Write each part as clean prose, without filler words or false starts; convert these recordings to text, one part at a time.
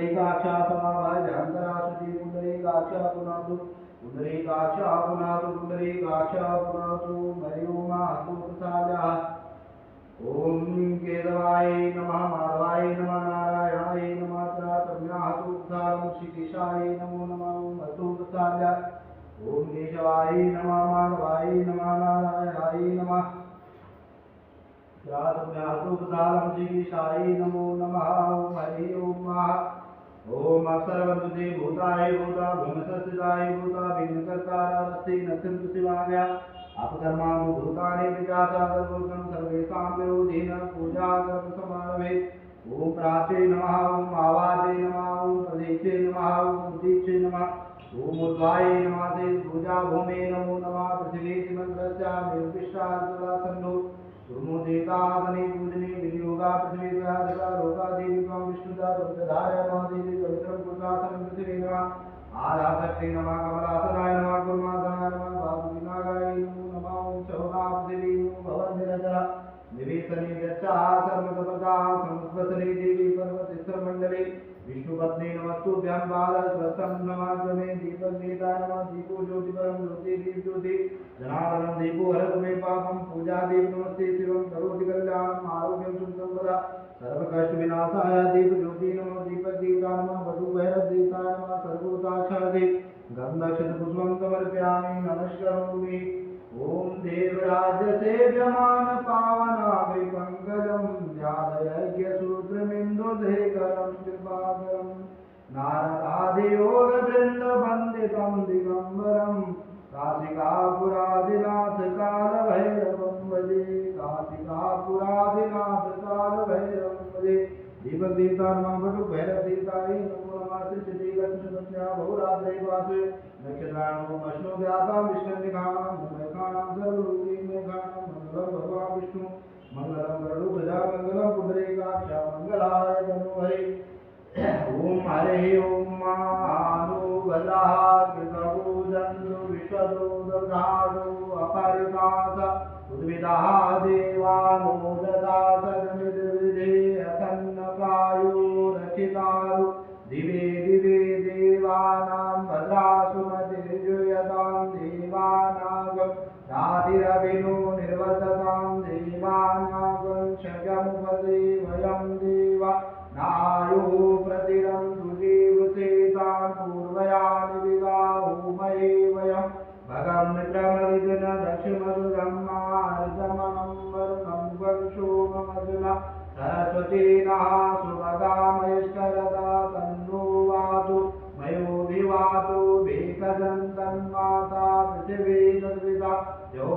पुंडरीकाक्षा समाभाय अंतराशुति पुंडरीकाक्षा पुनातु पुंडरीकाक्षा पुनातु पुंडरीकाक्षा पुनातु हरिओम अस्तु प्रसाद्या। ओम केशवाय नमः माधवाय नमः नारायणाय नमः तम्याहतु प्रसादं श्रीकेशाय नमो नमः ओम अस्तु प्रसाद्या। ओम केशवाय नमः माधवाय नमः नारायणाय नमः तम्याहतु प्रसादं श्रीकेशाय नमो नमः ओम हरि ओम। ओम अक्षरवंदे भूताय भूता भूमसस्थिताय भूता भिन्नकर्तारस्ति नक्षत्र शिवाय अपकर्माणु भूतानि विजाता सर्वोत्तम सर्वेषां विरोधेन पूजा कर्म समारभे। ओम प्राचे नमः ओम आवाजे नमः ओम प्रदेशे नमः ओम उदीक्षे नमः ओम ऊर्ध्वाय नमः ते पूजा भूमे नमो नमः पृथिवी मंत्रस्या निर्विष्टार्जुलासन्नो सुमो देवतानि पूजने विनियोगा पृथ्वी द्वारा रोगा देवी त्वं विष्णुदा दुर्गधाय महादेवी पवित्रं पुरुषासनं पृथ्वी नमः आधाशक्ति नमः कमलासनाय नमः कुर्मासनाय नमः वासुविनागाय नमो नमः ओम सौना पृथ्वी भवन्निरजरा निवेशने गच्छा सर्वसपदा संस्पसने देवी पर्वतेश्वर मंडले विष्णुपत्नी नमस्तुभ्यां बालस्वस्तं नमामि दीपं नेताय नमः दीपो ज्योतिपरं ज्योति दीप ज्योति जनार्दनं दीपो हरतु मे पापं पूजा देव नमस्ते शिवं करोति कल्याणं आरोग्यं सुखं वदा सर्वकष्ट विनाशाय दीप ज्योति नमः दीपक देवता नमः वधु भैरव देवताय नमः सर्वोदाक्षादे गंधक्षत पुष्पं समर्पयामि नमस्करोमि। ओम देवराज सेव्यमान पावनाभिपङ्कजं व्याधयज्ञसूत्रमिन्दुधेकरं कृपाकरं नारदादियोगवृन्दवन्दितं दिगम्बरं काशिकापुरादिनाथ कालभैरवं भजे काशिकापुरादिनाथ कालभैरवं भजे। दीपक देवता नमः वटु भैरव देवताय नमो नमः श्री लक्ष्मीपत्न्या बहुरात्रे वासु नक्षत्राणो अश्नो व्यासां विष्णुनिखानां मुमेखानां सर्वरूपी मेघानां मंगलं भगवान् विष्णु मंगलं गरुडध्वजा मंगलं पुंडरीकाक्षा मंगलाय तनोहरे। ओम हरे ओम मानो भद्राः कृतभुजन्तु विश्वतो दधातु अपरितास उद्भिदाः देवानो ददात निर्विधे असन्नकायो रचितारु दिवे दिवे देवानां भद्रासुमतिर्जुयतां देवानागं रातिरविनो निर्वसतां देवानागं शयमुपदे वयं देवा नायो प्रतिरं सुजीवसेतां पूर्वयानि विवाहोमये वयं भगं मित्रमरिजन दक्षिमरुगं मार्जमनं वरुणं वंशोममजुला सरस्वती नः सुभगामयस्करदा तन्नो वातु मयोभिवातु भेकदन्तन्माता पृथिवी तद्विता यो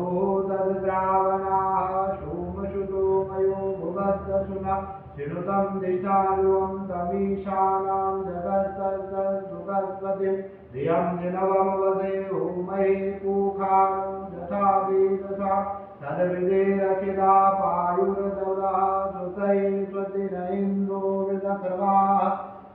तद्द्रावणाः सोमसुतो मयो भुवद्दशुना शृणुतं दिशानुवं तमीशानां जगत्सुगस्पतिं धियं जिनवमवदे होमये पूखानं यथा वेदसा तद्विदेरखिला पायुर्दवः सुतै स्वतिन इन्द्रो वृतसर्वाः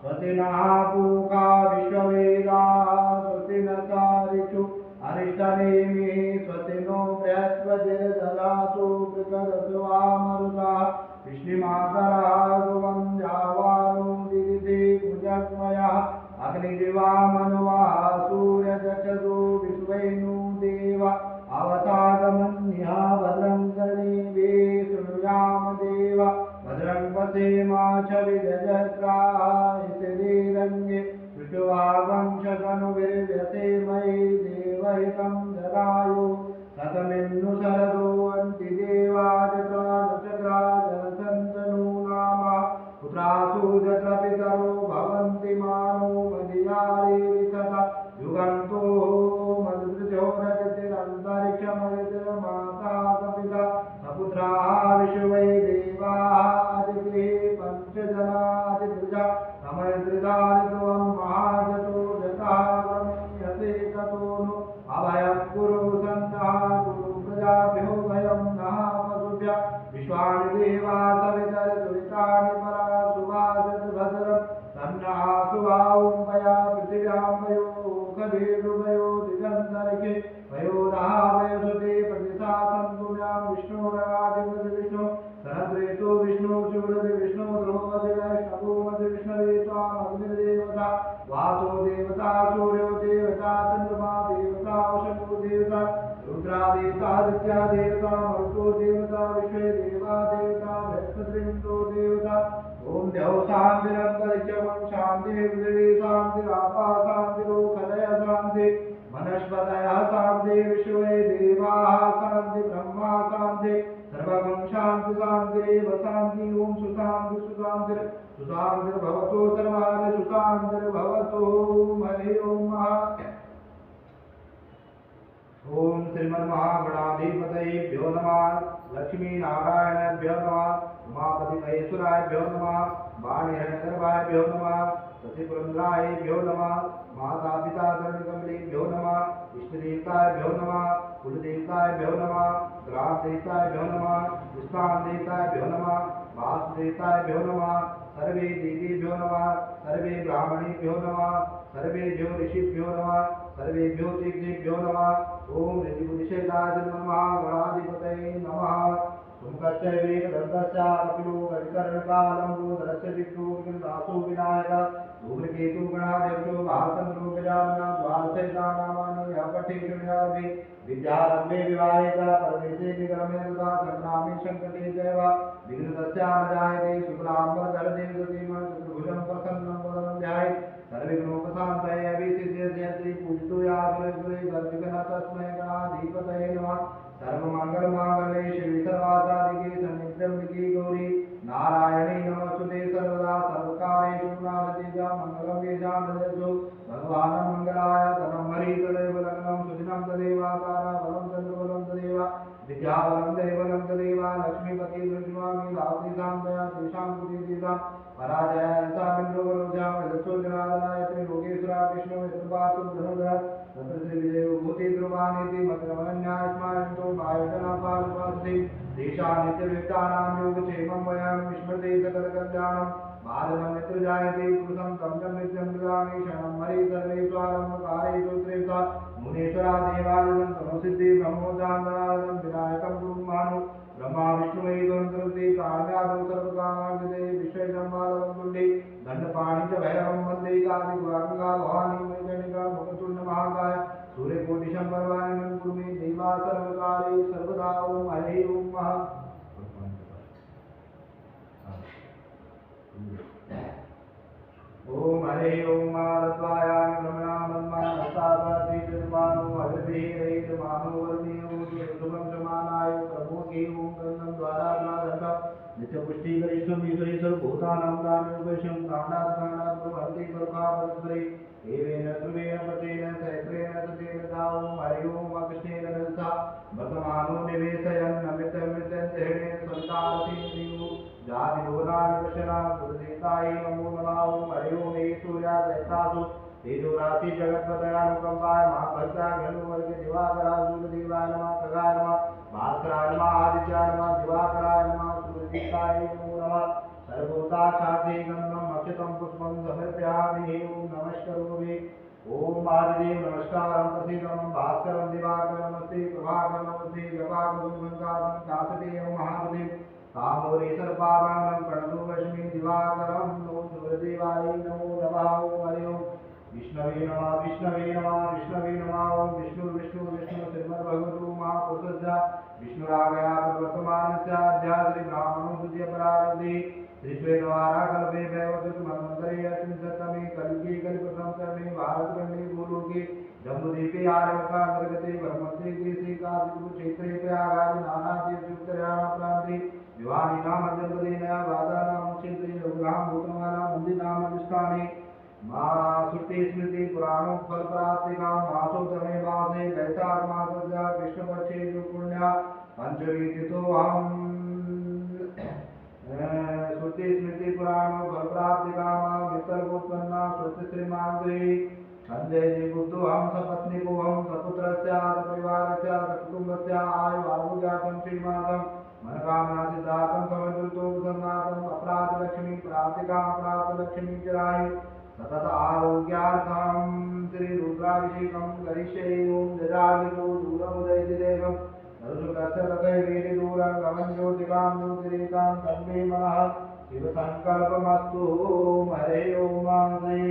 स्वतिनः पूका विश्ववेदाः स्वतिनसारिषु अरिष्टनेमिः स्वतिनो बृहस्पतिर्ददातु कृतरसवामरुतः विष्णुमातरः ध्रुवं जावानो दिदिते भुजग्मयः अग्निदिवामनुवः सूर्यचक्षुः विश्वेनु देव अवतागमन्यः भद्रं कर्णेभि शृणुयाम देव भद्रं पश्येमाक्षविजयत्राः शरीरङ्गे विष्णुवागं शतनुभिर्व्यसेमहि देवहितं जरायु शतमिन्नु शरदो अन्ति देवा चक्रा जनसन्तनु नाम पुत्रासु जत्र पितरो भवन्ति मानो मदियारे विशता युगन्तो मधुर्यो रजतिरन्तरिक्षमरितिर्माता सपिता सपुत्राः विश्वै देवाः अदिति पञ्चजनादिभुजा समयदृदारित्वं महाजतो जतः गम्यते ततो नु अभयं कुरु सन्नः कुरु प्रजाभ्यो भयं नः पशुभ्यः विश्वानि देवा सवितर्दुरितानि परा सुभाषत भद्रं तन्नः सुभावं पया पृथिव्यां वयो खदेरुभयो दिगन्तरिके वयोदः वयोसुते प्रतिशातं तुम्यां विष्णुरगादिपति विष्णु सहस्रेतु विष्णु शिवरति विष्णु द्रोपदि वैष्णवो मति विष्णवे त्वामग्निदे वातो देवता सूर्यो देवता चंद्रमा देवता वशको देवता रुद्रा देवता आदित्य देवता मरुतो देवता विश्वे देवा देवता बृहस्पतिरिंद्रो देवता ओम देव शांतिरंतरिक्षं शांति पृथिवी शांतिरापा शांतिरोखलय शांति वनस्पतयः शांति विश्वे देवाः शांति ब्रह्मा शांति सर्वं शांति शांतिरेव शांति ओम सुशांति सुशांति सुशांतिर्भवतु सर्वादि सुशांतिर्भवतु हरि ओम ओम श्रीमन्महागणाधिपतयेभ्यो नमः लक्ष्मीनारायणेभ्यो नमः उमापति महेश्वराभ्यो नमः वाणिहरणगर्भाभ्यो नमः शशिपुरन्द्रायेभ्यो नमः माता पिता धर्मकमलेभ्यो नमः इष्टदेवताभ्यो नमः कुलदेवताभ्यो नमः ग्रामदेवताभ्यो नमः स्थानदेवताभ्यो नमः वासुदेवताभ्यो नमः सर्वे देवीभ्यो नमः सर्वे ब्राह्मणेभ्यो नमः सर्वेभ्यो ऋषिभ्यो नमः सर्वेभ्यो तीर्थेभ्यो नमः ओम ऋषिमुनिषेदाधिपतये नमः तुमकच्चैवेकदन्तस्य कपिलो गजकर्णकालम्बोदरस्य विष्णुर्गन्धासो विनायक धूम्रकेतु गणाध्यक्षो महाचन्द्रो गजानना द्वादशैतानामानि यः पठेषुण्यादि विद्यारम्भे विवाहिता परमेशे विक्रमे तथा संग्रामे संकटे चैव विघ्नतस्या न जायते शुक्लाम्बरधरते सतीमः चतुर्भुजं प्रसन्नं वदनं ध्यायेत् सर्वविघ्नोपशान्तये अभिसिद्ध्यति पूजितो यासुरे सर्वविघ्न तस्मै गणाधिपतये नमः सर्वमङ्गलमाङ्गल्ये शिवे सर्वासाधिके शरण्ये गौरी नारायणे नमोस्तुते सर्वदा सर्वकारेषु नारतिजा मङ्गलं येषां ददतु भगवान् मङ्गलाय तनं हरि तदेव लग्नं सुदिनं तदेव आकारा बलं चन्द्रबलं तदेव विद्याबलं दैवलं तदेव लक्ष्मीपति दृष्टवामि धावति सान्दया तेषां कृते पराजयासामिन्द्रोगरोजां यदसोजनादनाय त्रिलोकेश्वरा विष्णु यत्रपातु धनुधर तत्र श्रीविजयोभूति ध्रुवानीति मत्रमनन्यास्मायन्तो मायुधनापालुपासति तेषां नित्यवित्तानां योगक्षेमं वयं विस्मृते सकलकल्याणं बालनं यत्र जायते पुरुषं तं तं नित्यं ददामि क्षणं हरि सर्वे स्वारम्भकारेषु त्रेषा मुनीश्वरा देवादिदं तमोसिद्धि ब्रह्मोदानदानं विनायकं गुरुमानु ब्रह्मा विष्णुमयीदन्तरुति काल्यादं सर्वकामाङ्गदे विश्वैजम्बालवं तुण्डे दण्डपाणि च भैरवं वन्दे कालिगुराङ्गा भवानी मैकर्णिका मुखतुण्डमहाकाय सूर्यकोटिशम्बरवाणिनं कुरु मे देवा सर्वकाले सर्वदा ओं हरि ओं ओम हरे ओम मारत्वायां ब्रह्मणा मन्मानस्ताति चतुर्मानो अग्रदेहि मानो वर्णियो शुभं समानाय प्रभु के ओम गंधं द्वारा द्वादश नित्य पुष्टि गरिष्ठं ईश्वरी सर्वभूतानां दानयोगशं दानात् प्रभवति परका परस्परे एवेन ध्रुवेण पतेन सहस्रेण सतेन दाओं हरि ओम कृष्णेन रसा वर्तमानो निवेशयन् अमृतं जहणे संतारतीयो जाति रोगान् विवशना गुरुदेवताय नमो नमः ओम हरि ओम हे सूर्या दैतासु तेजो राशि जगत्पतयानुकंपाय महाभक्ता घनवर्ग दिवाकरा सूर्यदेवाय नमः खगाय नमः भास्कराय नमः आदित्याय नमः दिवाकराय नमः सूर्यदेवताय नमो नमः सर्वभूताक्षाते गन्धम् अक्षतं पुष्पं समर्पयामि ओम नमस्करोमि ओम आदिदेव नमस्कारं प्रसीदं भास्करं दिवाकरं नमस्ते प्रभाकरं नमस्ते जपाकुसुमङ्कारं कासतेयं महादेव कामोरे सर्पावानं प्रणतो लक्ष्मी दिवाकरं नो सूर्यदेवाय नमो नमः ओम हरि ओम विष्णवे नमः विष्णवे नमः विष्णवे नमः ओम विष्णु विष्णु विष्णु श्रीमद्भगवतो महापुरुषस्य विष्णुरागया प्रवर्तमानस्य अध्यात्रि ब्राह्मणो द्वितीय परारब्धे श्रीश्वेतवारा कल्पे वैवस्वतमन्वन्तरे अस्मिन् कलियुगे कलिप्रथम कर्मे भारतखण्डे भूलोके जम्बूद्वीपे आर्यवकान्तर्गते ब्रह्मस्ते देशे काशीपुरक्षेत्रे प्रयागादि नानातीर्थयुक्तहरियाणा प्रान्ते विवाहिनां जनपदेन वादानां क्षेत्रे लघुगां भूतमानां मन्दिराणां स्थाने श्रुति स्मृति पुराणों फलप्राप्तिकां मासोत्तमे मासे वैशाख मासस्य कृष्णपक्षे पुण्या पंचमी तिथोऽहं श्रुति स्मृति पुराणों फलप्राप्तिकां मित्रगोत्पन्ना श्रुति श्रीमांग्री संजय जी बुद्धो हम सपत्नीको हम सपुत्रस्य सपरिवारस्य सकुटुम्बस्य आयु आरोग्यार्थं श्रीमातं मनोकामना सिद्धार्थं समजुतो संनाथं अपराध लक्ष्मी प्राप्तिकां प्राप्त लक्ष्मी चिरायु सतत आरोग्यार्थं श्री रुद्राभिषेकं करिष्ये ओम जजागिरो दूरमुदयति देवं नरुसुकस्य तथैवेति दूरं गमन ज्योतिकां ज्योतिरेकां तन्मे मनः शिव संकल्पमस्तु ओम हरे ओम श्री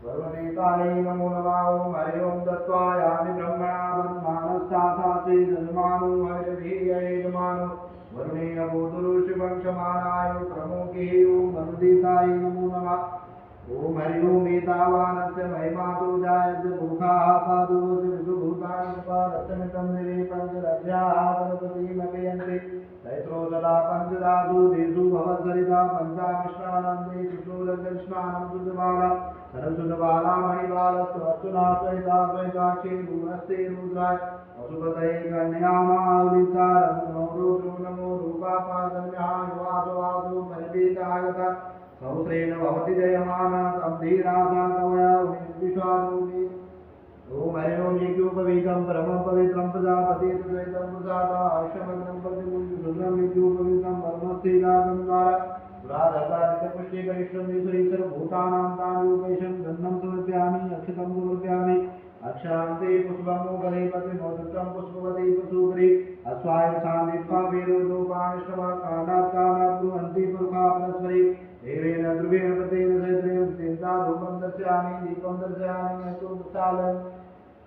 सर्व गीताय नमो नमः ओम हरि ओम दत्त्वा यामि ब्रह्मणा वन्मानस्ताथासि जन्मानो हरिभिः यजमानो वरुणेय भूतुरुषिवं क्षमानाय प्रमुखे ओम मनुदीताय नमो नमः ओम हरि ओम एतावानस्य महिमातो जायते भूखाः पादोऽस्य विदुभूतानि पादश्चमितं दिवे पञ्चरथ्याः सरस्वती मपयन्ति तैत्रो सदा पञ्चदासु देषु भवत्सरिता पञ्चाकृष्णानन्दे शुश्रूरकृष्णानं सुजबाला सरस्वतबाला मणिबालस्वस्तुना श्वेता श्वेताक्षी रूपस्ते रुद्राय वसुपतये कन्यामावलितारं नमो रुद्रो नमो रूपापादन्यः युवासुवासु परिवेदागता सहस्रेण भवति जयमाना तं धीरासा कवया विश्वारूपी ओम हरि ओम यज्ञोपवीतं परमं पवित्रं प्रजापति द्वैतं प्रसादा आयुषमग्नं प्रतिमुञ्जुषुद्रं यज्ञोपवीतं परमस्थिरागं द्वारा पुराधकारिकपुष्टिकरिष्ठं सर्वभूतानां तान्योपैशं गन्धं समर्पयामि अक्षतं समर्पयामि अक्षान्ते पुष्पमोपरि प्रतिमोदकं पुष्पवती पशुपरि अस्वायं सान्दित्वा वीरोदोपानिष्टवा कालात् कालात् ब्रुवन्ति पुरुषा परस्परि देवेन ध्रुवेण प्रतेन सहितेन चिन्ता धूपं दर्शयामि दीपं दर्शयामि अस्तु प्रसादं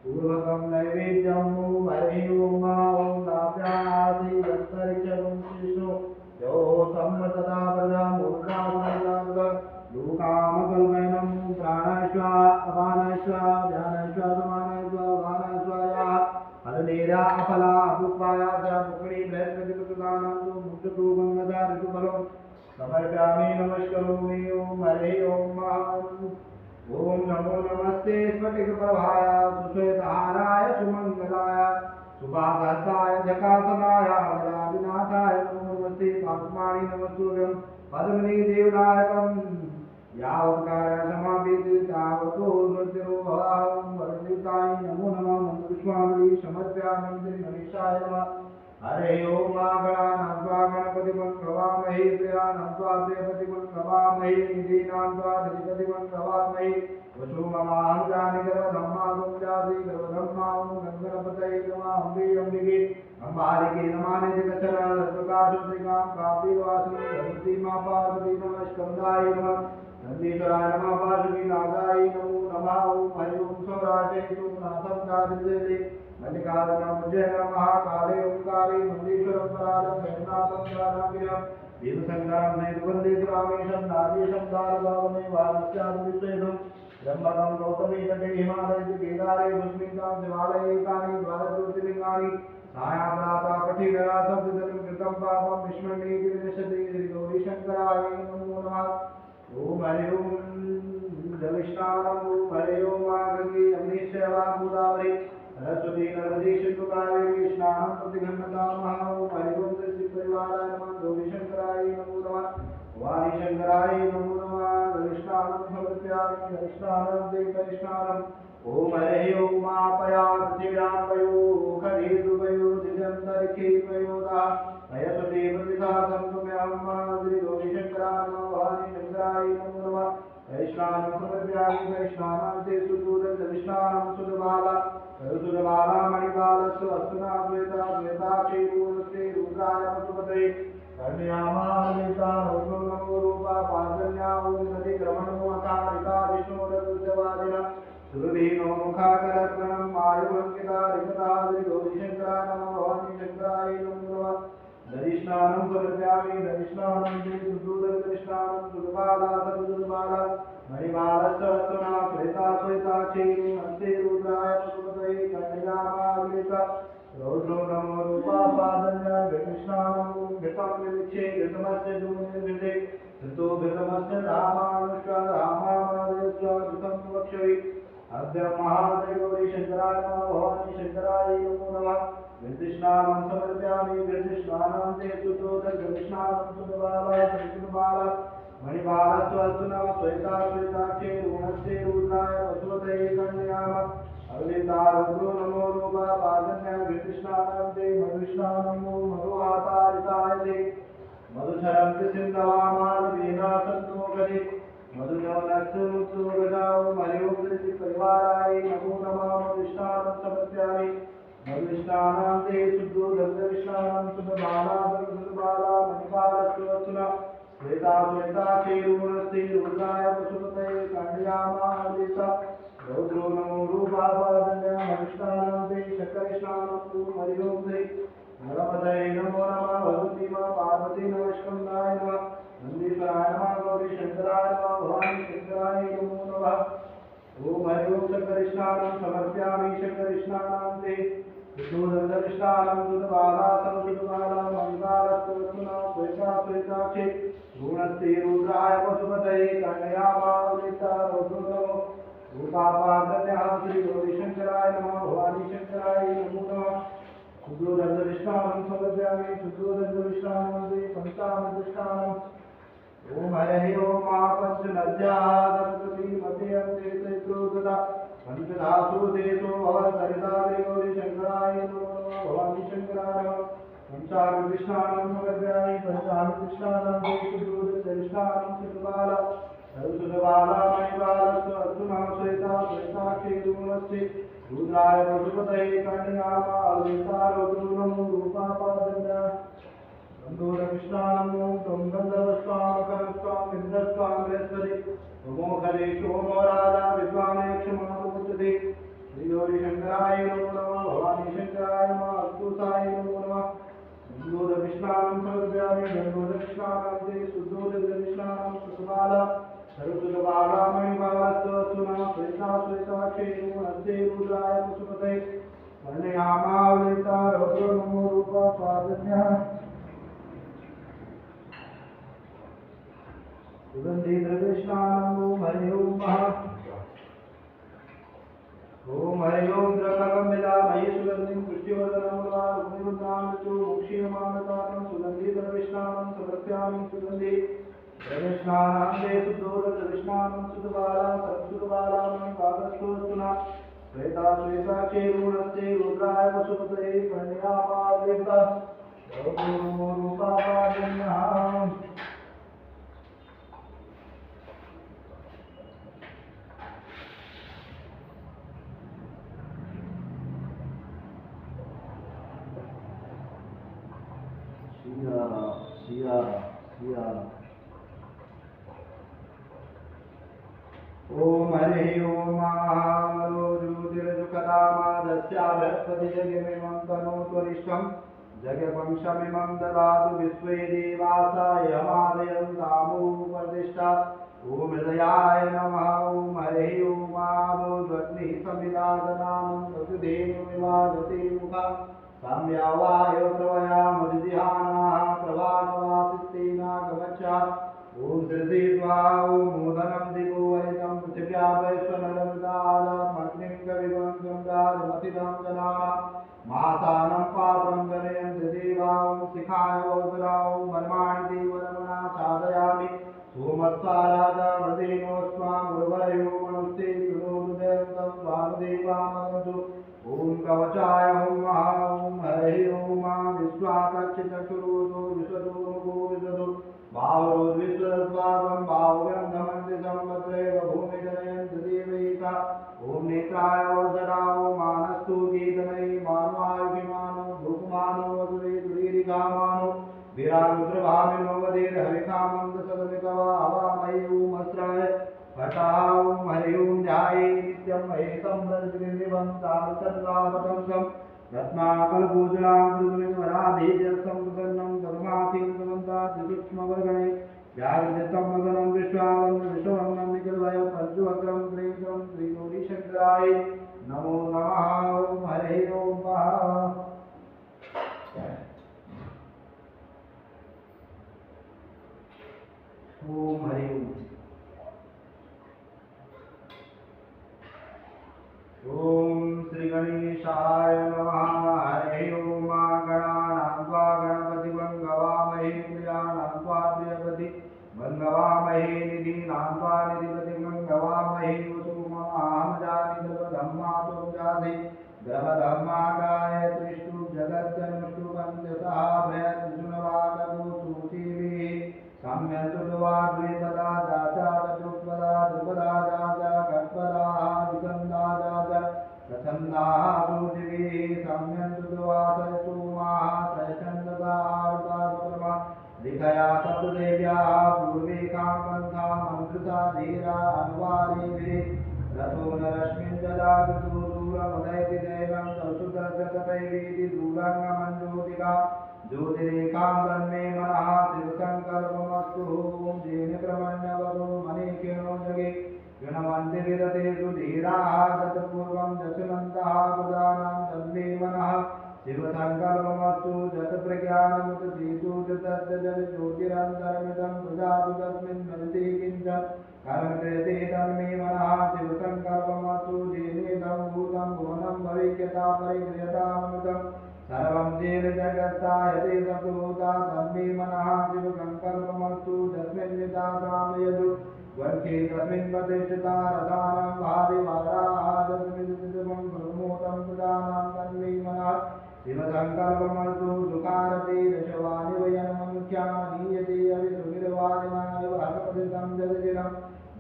पूर्वकं नैवेद्यं हरि ओम ॐ नाभ्यासि अन्तरिक्षं शिशो यो सम्मतदा प्रजामूर्धामूर्धामूर्धा लोकामकल्पयनं प्राणाश्वा अपानाश्वा ध्यानाश्वा समानाश्वा वानाश्वाया हरनेरा अफला अपुष्पाया च पुष्करी बृहस्पतिप्रदानं मुक्ततो गङ्गदा ऋतुफलं समर्पयामि नमस्करोमि ओम हरि ओम ओम नमो नमस्ते स्फटिकप्रभाय सुश्वेतहाराय सुमङ्गलाय सुभागस्ताय जकासनाय अमलादिनाथाय नमो नमस्ते पास्माणि नमस्तुभ्यं पद्मनि देवनायकं यावत्कार्य समापिते तावतो नृत्यरो भवाहं वरदिताय नमो नमः मन्त्रपुष्पाञ्जलि समर्पयामि श्रीगणेशाय नमः हरे ओम गणानां गणपतिमं कवामहे प्रियाणां देवपतिमं कवामहे निधीनां अधिपतिमं कवामहे वसुममाहं जानि गर्वधम्मागुं जाति गर्वधम्मां गङ्गणपतये नमः अम्बे अम्बिके अम्बालिके नमानि जगच्चराप्रकाशुत्रिकां कापिवासिनी धर्मती मा पार्वती नमः स्कन्दाय नमः नन्दीश्वराय नमः वासुकीनाथाय नमो नमः ओम हरि ओम स्वराजय नाथं गादिदेवे मल्लिकार्जुनं जय महाकाले ओंकारे मल्लीश्वरं परारं जगन्नाथं चाराभिरं भीमशङ्करं नैर्वन्देश्वरामेशं नागेशं दारभावमे वारस्यादिविश्वेदं ब्रह्मणं गौतमी तटे हिमालये केदारे भस्मीकां शिवालये एकानि द्वादशज्योतिर्लिङ्गानि छायाप्राता पठिकरा सब्दजलं कृतं पापं विस्मरणीति विनश्यति श्रीगौरीशङ्कराय नमो नमः ओम हरि ओम जलस्नानं ओम हरि ओम गंगे यमुने चैवा गोदावरी सरस्वती नर्मदे सिंधु कावेरी स्नानं प्रतिघण्टामः ओम हरि ओम श्रीपरिवाराय नमः गौरीशङ्कराय नमो नमः वाणीशङ्कराय नमो नमः जलस्नानं समर्पयामि जलस्नानं देवस्नानं ओम हरि ओम आपया पृथिव्यां वयो खरीदुवयो दिगन्तरिक्षे वयोदा अयसते प्रतिथा संतुम्यां श्री गौरीशङ्कराय नमः वाणीशङ्कराय नमो नमः वैष्णानं समर्पयामि वैष्णानं ते सुदूरजलस्नानं सुदबाला सुदबाला मणिबालस्वस्तुना श्वेता श्वेताक्षी रूपस्ते रुद्राय पशुपतये कन्यामालिता रुद्रो नमो रूपा पार्जन्या ओम नदी क्रमणो अकारिका विष्णुरदुर्जवादिना सुरभीनो मुखाकरत्रणम् आयुर्वङ्किता रिकता श्री गौरीशङ्कराय नमः भवानीशङ्कराय नमो नमः दधिस्नानं समर्पयामि दधिस्नानं ते सुदूरदृष्टानं सुदबाला सर्वदुर्बाला मणिमालस्वस्तुना श्वेता श्वेताक्षी हस्ते रुद्राय पशुपतये कन्यामालिता रौद्रो नमो रूपापादन्य घृतस्नानं घृतं विविक्षे घृतमस्य धूमिर्घृते घृतो घृतमस्य धामानुष्का धामानयस्व घृतं वक्षवि अद्य महादेव गौरीशङ्कराय नमः भवानीशङ्कराय नमो नमः घृतस्नानं समर्पयामि घृतस्नानं ते सुदोदघृतस्नानं सुदबाला सुदबाला मणिबालस्वस्तुना श्वेता श्वेताक्षी रूपस्ते रुद्राय पशुपतये कन्यामा अवलिता रुद्रो नमो रूपा पादन्य घृतस्नानं ते मधुस्नानं मधुहातारिताय ते मधुचरं सिन्धवामालवीना सन्तोषति मधुजवनस्तु गजाओ हरिओं परिवाराय नमो नमः मधुस्नानं समर्पयामि मधुस्नानं ते शुद्धोदकस्नानं सुदबाला सुदबाला मणिपालस्वस्तुना श्वेता श्वेताक्षी रूपस्ते रुद्राय पशुपतये कन्यामालिता रौद्रो नमो रूपापादन्यामविष्टानं ते शक्करिष्णानं तु हरिओं ते नरपतये नमो नमः भगवती मा पार्वती नमः स्कन्दाय नमः नन्दीश्वराय नमः गौरीशङ्कराय नमः भवानी शङ्कराय नमो नमः ओम हरि ओम शङ्करिष्णानं समर्पयामि शङ्करिष्णानं ते शुद्धोदकरिष्णानं शुद्धबालासं शुद्धबालां मङ्गलास्तुना श्वेता श्वेताक्षे गुणस्ते रुद्राय पशुपतये कन्यामावलिता रौद्रो रूपापादन्यः श्री गौरीशङ्कराय नमः भवानी शङ्कराय नमो नमः शुद्धोदकरिष्णानं समर्पयामि शुद्धोदकरिष्णानं ते पञ्चामृतष्ठानम् ओम हरि ओम पंचनद्यागणपति मते अन्ते चैत्रोदता पंचधासु देशो भवसरिता गौरी शंकराय नमो नमः भवानी शंकराय नमः पंचामृतष्ठानं समर्पयामि पंचामृतष्ठानं देशदूरदर्शनानं सुबाला सर्वसुबाला महिबालस्तु अर्जुना श्वेता श्वेताक्षी धूमस्ति रुद्राय पशुपतये कन्यामावलिता रौद्रो नमो रूपापादन्या दूरविष्णानं त्वं गन्धर्वस्वामकरस्वाम इन्द्रस्वाम बृहस्पति त्वमोखले सोमो राजा विद्वानेक्षमातुमुच्यते श्रीगौरीशङ्कराय नमो नमः भवानी शङ्कराय नमः अस्तुताय नमो नमः गन्धोदविष्णानं समर्पयामि गन्धोदविष्णानं ते शुद्धोदविष्णानं सुबाला सर्वसुबाला मणिबालस्वसुना श्वेता श्वेताक्षे नमस्ते रुद्राय पशुपतये वर्णयामावलिता रौद्रो नमो रूपापादन्यः सुगंधि द्रव्यस्नानं ओम हरि ओम ओम हरि ओम द्रव्यकमिलामयि सुगंधिं पुष्टिवर्धनं गुरुनामचो मोक्षीयमानतानं सुगंधि द्रव्यस्नानं समर्पयामि सुगंधि द्रव्यस्नानं ते शुद्धोदकविष्णानं शुद्धबाला सर्वसुबालां पादस्थोस्तुना श्वेता श्वेताक्षे गुणस्ते रुद्राय पशुपतये कन्यामावलिता रौद्रो रूपापादन्यः ओम हरि ओम ज्योतिर्जुकदामादस्या बृहस्पति जगमिमं तनोत्वरिष्ठं जगवंशमिमं ददातु विश्वे देवासा यमादयं तामोपदिष्टा ओम हृदयाय नमः ओम हरि ओम आवोद्वग्निः समिदादनानं वसुधेनुर्विवाजते मुखं साम्यावायो प्रवयामुदिहानाः प्रवानवासिस्तेनागमच्छा ओम धृति स्वा ओम मोदनं दिवो वरितं पृथिव्या वैश्वनरमदालमग्निं कविवं गङ्गाधमतिदं जनानां मातानं पात्रं जनयन्ति देवा ओम शिखाय वौदरां वर्माणि देवरमणा साधयामि सोमत्वा राजा मृदेनोऽस्मां गुरुवरयो मनुस्ते गुरोदयन्तं स्वामदेवामगन्तु ओम कवचाय ओम हरि ओम विश्वाकक्षचक्षुरुदो विशदो मुखो विशदो बाहुरोद्विश्वस्वागं बाहुगन्धमन्दितं भद्रैव भूमि जनयन्ति देवैका ओम नेत्राय वज्रा ओम मानस्तु गीतमयि मानवायुभिमानो भूपमानो वसुरे दुरीरिकामानो विरारुद्रभामिनो वदेर्हविकामन्दसदमितवा हवामहि ओम अस्राय फटा ओम हरि ओम ध्याये नित्यं महेशं व्रजगिरिनिभं तारचन्द्रावतंसं रत्नाकलपूजनां मृदुनिवराधीजसं प्रसन्नं दधमासीं समन्ता त्रिसूक्ष्मवर्गणे व्याघ्रजितं मदनं विश्वावन्दं विश्ववन्दं निखिलभयं पञ्चवक्त्रं क्लीं श्रीगौरीशङ्कराय नमो नमः ओम हरि ओम ओम हरि ओम श्री गणेशाय नमः हरि ओम गणानां त्वा गणपतिं गवामहे प्रियाणां त्वा प्रियपति गवामहे निधीनां त्वा निधिपतिं गवामहे वसुमहामजानि द्रवधम्मा त्वं जाधि द्रवधम्मागाय त्रिष्टु जगज्जन्मष्टु पञ्चसः प्रयत्नवागोसूचिभिः सम्यन्तुद्वा द्विपदा जाता चतुष्पदा द्विपदा जाता षट्पदाः विसन्दाः प्रसन्नाः सूचिभिः सम्यन्तुद्वा त्रयसोमाः त्रयचन्ददाः दिखया सप्तदेव्याः पूर्वे कामपन्था मन्त्रिता धीरा अनुवारेभिः रतो नरश्मिन् ददातु दूरमुदयति दैवं संसुतसततैवेति दूराङ्गमञ्ज्योतिका ज्योतिरेखां तन्मे मनः शिवसङ्कल्पमस्तु ॐ जेन क्रमण्यवतो मनीषिणो जगे गणवन्ति विरतेषु धीराः तत्पूर्वं दशमन्तः बुधानां तन्मे मनः शिवसङ्कल्पमस्तु जतप्रज्ञानमुतसीतु तद्जलज्योतिरन्तर्मितं प्रजातु तस्मिन् मनसि किञ्चन कर्मकृते तन्मे मनः शिवसङ्कल्पमस्तु जेनेदं भूतं भुवनं भविष्यता परिगृह्यतामृतं सर्वं जेन जगत्सायते सभूता तन्मे मनः शिवसङ्कल्पमस्तु तस्मिन् निदासामयतु वर्षे तस्मिन् प्रतिष्ठिता रथानां भाविवाराः तस्मिन् प्रमोदं प्रदानां तन्मे मनः शिवसङ्कल्पमस्तु सुकारते दशवानि वयनमनुख्यानीयते अविसुगिर्वादिनाय भगवतितं जगजिनं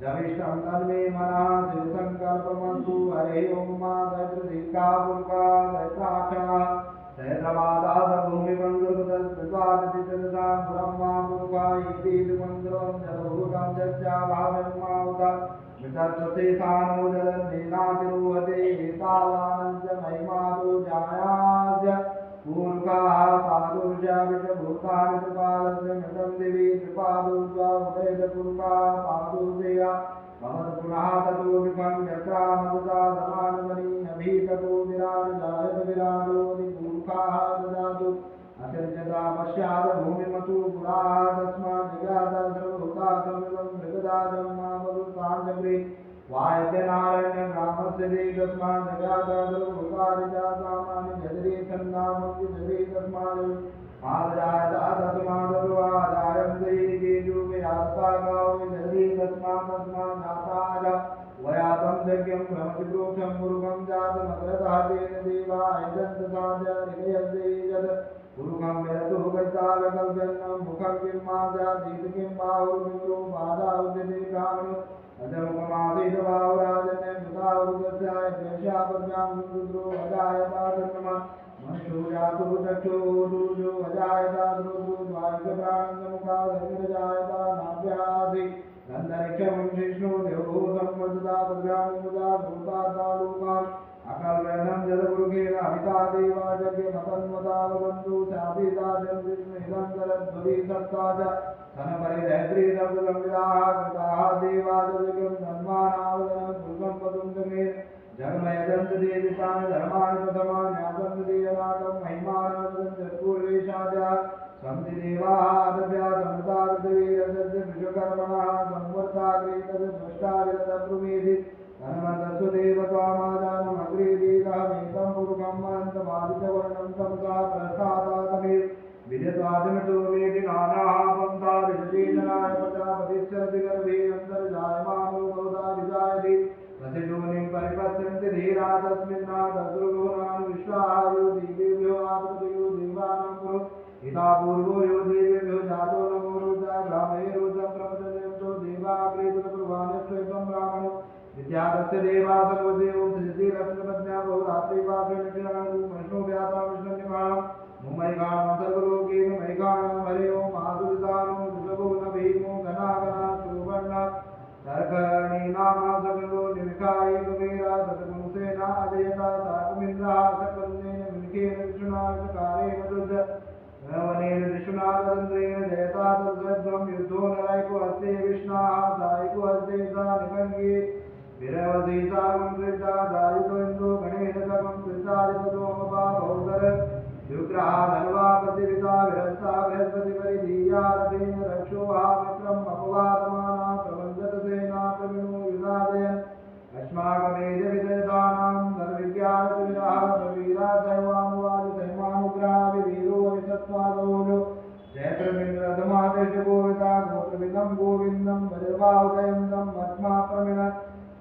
जविष्टं तन्मे मनः शिवसङ्कल्पमस्तु हरे ओं मा दैत्रदिक्का पुरुका दैत्राक्षः सहस्रपादाभूमिबन्धुतस्वादितदां ब्रह्मा पुरुका इति मन्त्रं जलभूतं जज्जाभावन्माउता वितत्सुतेसानो जलन्नीनातिरुहते एतावानञ्च महिमादो जायास्य पूर्वकाः पादुर्जा विषभूतानि कृपालस्य मृतं दिवि कृपादुर्जा उदयपुरुकाः पादुर्जया भवत पुनः ततो विभं यत्रामदुदा समानमणि अभीततो विराजदायक विराजोनि पूर्वकाः ददातु असर्जता पश्चात् भूमिमतु पुराः तस्मात् जगाता सर्वभूता संविदं मृगदाजं मामरुताञ्जग्रे वायव्यनारण्य ग्रामस्य दे तस्मात् जगाता सर्वभूता सामान्य जगरे छन्दामस्य जगरे तस्मात् मादजायता तस्मादुवादायं देवीजुव्यास्ता गावि जगरे तस्मात् जाताज वयातं यज्ञं भ्रमति प्रोक्षं मुरुगं जातमग्रतः तेन देवा ऐदन्तसाध्य पुरुषं वेदतु गैतावकल्पन्नं मुखं किं माजादीत किं बाहुर्मित्रो बाधाउद्यते कामनु अजमुखमासीदबाहुराजन्य मृतावृगस्याय द्वेषापद्यां रुद्रो अजायता तन्नमा मनुष्यो जातु चक्षुरुजो अजायता द्रुद्रो द्वारिकप्राणन्दमुखा धर्मिरजायता नाभ्यासि गन्धरिक्षं विष्णु देवभूतं वदता पद्भ्यां मुदा भूतादालूकान् अकल्पनं जलपुरुषेण अमिता देवा यज्ञमतन्वतावन्तु चापीताजं विष्णुनिरन्तरध्वरि सत्ता च धनपरिधैत्री शब्दसंविदाः कृताः देवाजगं धन्वानावदनं पुरुषं पदुं जमे जगमयदन्त देवितानि धर्माणि प्रथमान्यासन्त देवनाकं महिमानन्दं चतुर्वेशाद्या सन्ति देवाः आदभ्या समृतादवीरस्य विश्वकर्मणः संवर्ताग्रे तद्द्रष्टाविरतब्रुमेधि धनवन्तस्तु देवत्वामादानमग्रे दीर्घमेकं पुरुषं अनन्तमादित्यवर्णं तमसा प्रस्थातातमेव विदित्वादिमतो मेधि नानाः पन्था विशेषणाय प्रजापतिश्चरति गर्भे अन्तर्जायमानो बहुधा विजायते प्रतिजोनिं परिपश्यन्ति धीरा तस्मिन्नादसृगुणान् विश्वायो देवेभ्यो आदृतयो देवानां पुरो हिता पूर्वो यो देवेभ्यो जातो नमो रुजा ग्रामे रुजं प्रपदन्तो देवाग्रे तुलपुर्वाणस्वेदं ब्राह्मणो विद्यादस्य देवा सर्वदेवं सिद्धिरत्नपद्म्या बहुरात्रिपात्रनिष्ठानं वैष्णो व्यासा विष्णुनिमाणं मुम्बैकाणं सर्वलोकेन मैकाणं हरे ओं माधुरितानं दुर्लभो न भीमो घनाघना सुवर्णा सर्गणीनाम सगलो निमिखाय कुबेरा सतमुसेना अजयता साकुमिन्द्रः सकलनेन मिलिखेन विष्णुनाथकारेण दुर्ज वनेन विष्णुनाथरन्द्रेण जयता तद्वज्रं युद्धो नरैको हस्ते विष्णाः सायको हस्ते सा निकङ्गे विरवसी सागं कृता दायुतो इन्दो गणेन सकं कृतादितोमपा बहुधर युग्रहा धन्वा प्रतिविता विरस्ता बृहस्पतिपरिधीया रथेन रक्षोहा मित्रम् अपवादमाना प्रबन्धतसेना प्रविणो युधादयन् अस्माकमेज विदयतानां सर्वविज्ञानविदः प्रवीरा दैवानुवादितैमानुग्रहा विवीरो विसत्त्वादोलो जयत्रमिन्द्रधमादेशगोविता गोत्रविदं गोविन्दं भजर्वाहुदयन्तं मत्मा प्रमिण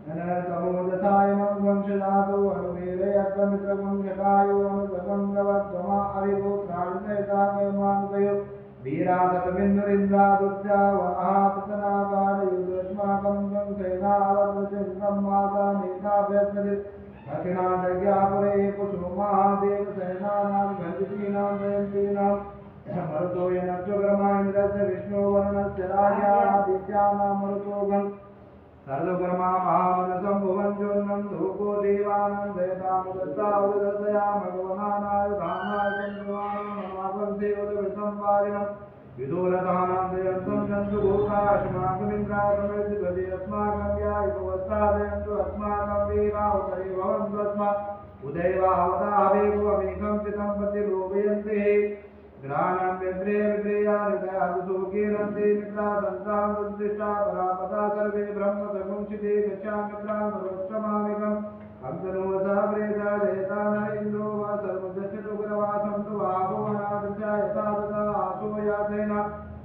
तमोदसायमं वंशदातो अनुमेरयत्रमित्रवंशकायो अनुगमङ्गवद्गमा अविगोत्राणितैताकयमानुकयो वीरासतमिन्दुरिन्द्रादुत्या वनः पतनागारयुष्माकं सेनावर्तचिन्तं माता नेताभ्यस्मति दक्षिणादज्ञापुरे कुसुमादेवसेनानां गन्धितीनां जयन्तीनां मरुतो यनश्वकर्मा इन्द्रस्य विष्णुवर्णस्य राजादित्यानां मरुतोगम् सर्वकर्मा महामनसम्भुवञ्जोन्नं धूपो देवानन्दयतामुदस्तावदर्शया भगवनानायुधानाय चन्द्रमानमनावन्देवदविसंवारिणम् विदूरतानान्दयन्तं चन्द्रभूताश्माकमिन्द्राकमिद्वदे अस्माकं व्यायुपवस्तादयन्तु अस्माकं वीरावतरे भवन्तु अस्माकम् उदैवावतावेगमेकं चितं प्रतिलोभयन्ते ग्राणं व्यग्रे विग्रेयानिदयादुसुकीरन्ते मित्रादन्तां तद्दृष्टा परापदा सर्वे ब्रह्मसमुचिते गच्छामित्रां सर्वोत्तमामिकम् अन्तनुवसाग्रेता जयता न इन्द्रो वा सर्वदस्य तुग्रवासं तु वाभुवनादृशा यथा तथा आसुमयासेन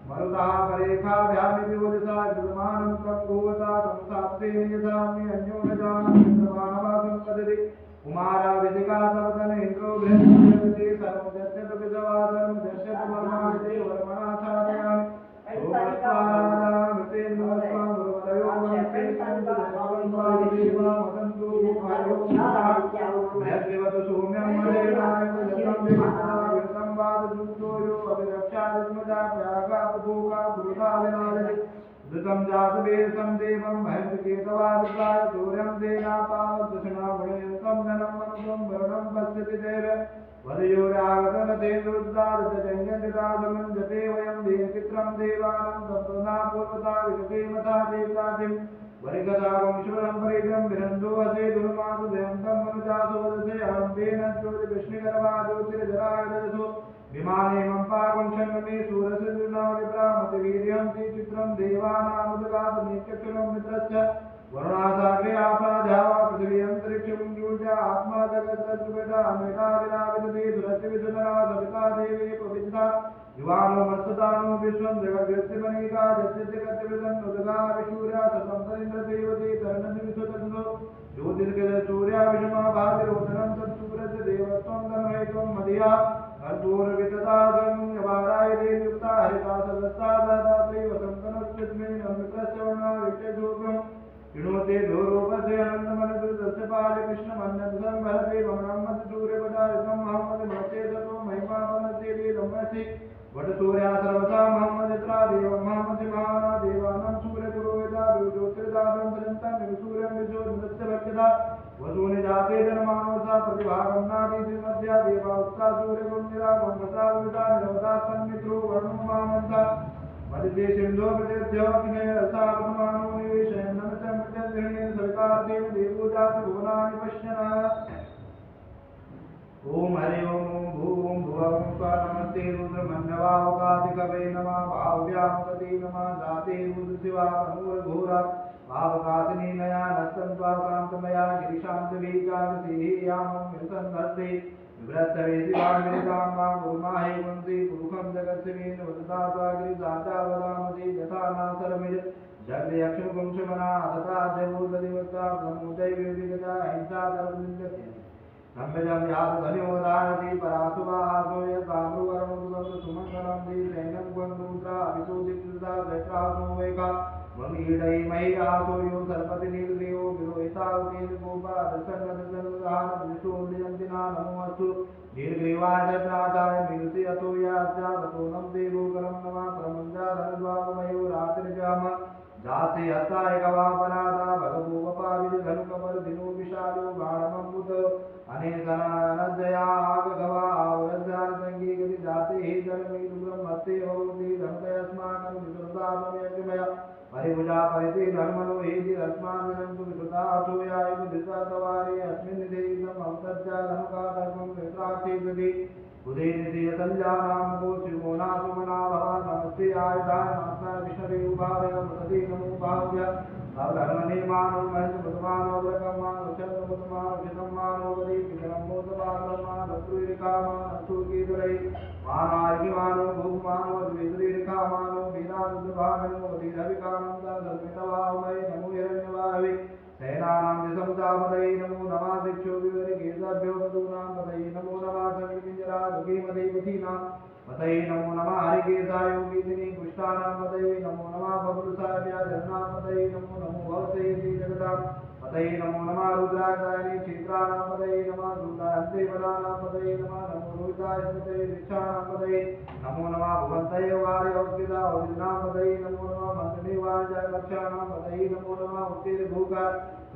मरुतः परेखाभ्यामिति वदसा जुर्मानं तं भूवता तं साप्तेन यथामि अन्यो न जानन्ति चन्द्रमानवासं वदति कुमारा विदिका सर्वतन इन्द्रो बृहस्पति सर्वदस्य तुगजवा सर्वदस्य तुमर्मादिते वर्मणा साधयामि सोमस्वारामते नमस्वां गुरुवरयो वन्दे सन्तदेववन्वादिदेवा वदन्तु भायो बृहस्पतिवतु सौम्यं मलेनाय वदतं विविधं वादजुक्तो यो अभिरक्षादिस्मजा प्रागापभूका पुरुषा विनादति ऋतं जातवेदं देवं महेन्द्रकेतवादिकाय सूर्यं देनापावदृष्णागुणयन्तं धनं मनुष्यं वरुणं पश्यति देव वरयोरागतनतेन्द्रुद्धारजयञ्जदासमञ्जते वयं देवचित्रं देवानं तत्त्वना पूर्वता विगतेमथा देवतातिं वरिकदावंश्वरं परिजं विरन्दो वसे दुर्मातु देवन्तं मनुजासोदसे अहम्बेन ज्योतिकृष्णिगर्भा ज्योतिर्जराय ददसो विमाने मम्पाकं शन्मे सूरसुनाविप्रामतिवीर्यं चित्रं देवानामुदगातमेकक्षरं मित्रश्च वरुणासाग्रे आपराधावा पृथिव्यन्तरिक्षं यूजा आत्मा जगत्तत्त्ववेदा अमृता विनाविदते सुरतिविदुनरा सविता देवी पवित्रा युवानो मस्तदानो विश्वं जगद्गस्तिमनीका जगद्गतिविदन्नुदगा विशूर्या सतं तरिन्द्रदेवते तरणनिविशुतन्नो ज्योतिर्गजसूर्या विषमा भातिरोदनं तत्सूरज देवत्वं धनमयत्वं मदिया कर्पूरवितदासं यवाराय देवयुक्ता हरिता सदस्ता दादैव सन्तनश्चित्मेन मित्रश्रवणा विषयजोगं विनोते धोरोपसे अनन्तमनदुर्दस्य बालकृष्णमन्नदं भरते वमनं मधुसूर्यवटारितं महम्मदमते ततो महिमापनते वेदमसि वटसूर्या सर्वसा महम्मदित्रा देवं महम्मदिमाना देवानं सूर्यपुरोहिता ज्योतिर्दानं सजन्तं सूर्यं विशोधनस्य भक्तिदा वसूनि जाते जन्मानोसा प्रतिभागं नादीति मध्या देवा उत्सा सूर्यगुण्यदा वंशसा विदा निरवदा सन्मित्रो वर्णो मामन्ता मदिते सिन्धो प्रत्यभ्योऽग्ने रसावमानो निवेशयन् नमतं प्रत्यग्रहणे सवितार्देव देवो जाति भुवनानि पश्यन् ओम हरि ओम भूम भुवं नमस्ते रुद्रमन्यवावकादिकवे नमः भाव्यामपति नमः जाते रुद्रशिवा अनुर्घोरा भावकासिनी नया नस्तन्त्वा शान्तमया गिरिशान्तवीकादशीः यामं विसन्धत्ते विव्रतवेदिवाङ्गिरितां मा गुरुमाहे वंसि पुरुषं जगत्स्वेन वदता गिरिजाता वदामसि यथा नासरमिज जगदयक्षमुखंशमना तथा जगोददिवता ब्रह्मोदयवेदिगता हिंसा धर्मनिन्दते सम्यजं यादधन्योदानति परासुवाहासो यतामृवरणोद्भव सुमङ्गलं दीर्घैनं ग्वन्द्रुद्रा अभितोदिकृता जयत्रासो वैका वमीडै मयिरासो यो सर्पति नीलग्रीवो विरोहितावतीन गोपा दर्शनदर्शनदानदृष्टोऽन्यन्तिना नमोऽस्तु नीलग्रीवाय जगन्नाथाय मिलति अतो यास्यावतो नं देवो करं नमः परमञ्जाधनद्वामयो रात्रिजाम जाते हस्तायकवापनादा भगवोपपाविधनुकपर्दिनो विशालो बाणमम्बुत अनेकनजया आगवा आवरजानसङ्गीगति जाते हे धर्मीरुग्रं हस्ते भवति धर्मयस्माकं विसुरदामयज्ञमय परिभुजा परिते धर्मनो हेति अस्मान् विनन्तु विसुतासो याय विसतवारे अस्मिन् निधेयम् अवतज्जा धनुका धर्मं वित्रार्थेति उदयनिधि संजानां गो शिवोनासुमना भव नमस्ते आयुधाय नमस्ते विष्णवे उभावय मुसते नमो भाव्य धर्मनिर्माणो महेन्द्रमुतमानो व्रतमानो चन्द्रमुतमानो चितमानो वदे विजयं मोदपात्रमानो सूर्यकामानो सूर्यकीतरै मानार्घिमानो भूमानो द्विद्रिकामानो वीरानुभावनो वदीरविकामं दर्शमितवामय नमो हिरण्यवाहवे सेनानां दिसमुदापदये नमो नमः दिक्षो विवरगेदाभ्यो मधूनां पदये नमो नमः सर्वविजयराजगेमदेवतीनां पतये नमो नमः हरिकेशाय योगिनी पुष्टानां पतये नमो नमः बबुलसाय जन्नां पतये नमो नमो भवते जगदां पतये नमो नमः रुद्राक्षायणे क्षेत्राणां पतये नमः दूतान्ते पदानां पतये नमः नमो रोहिताय पतये वृक्षाणां पतये नमो नमः भुवन्तये वार्योद्गिता और्जिनां पतये नमो नमः मन्त्रणे वार्जाय वृक्षाणां पतये नमो नमः उत्तीर भूका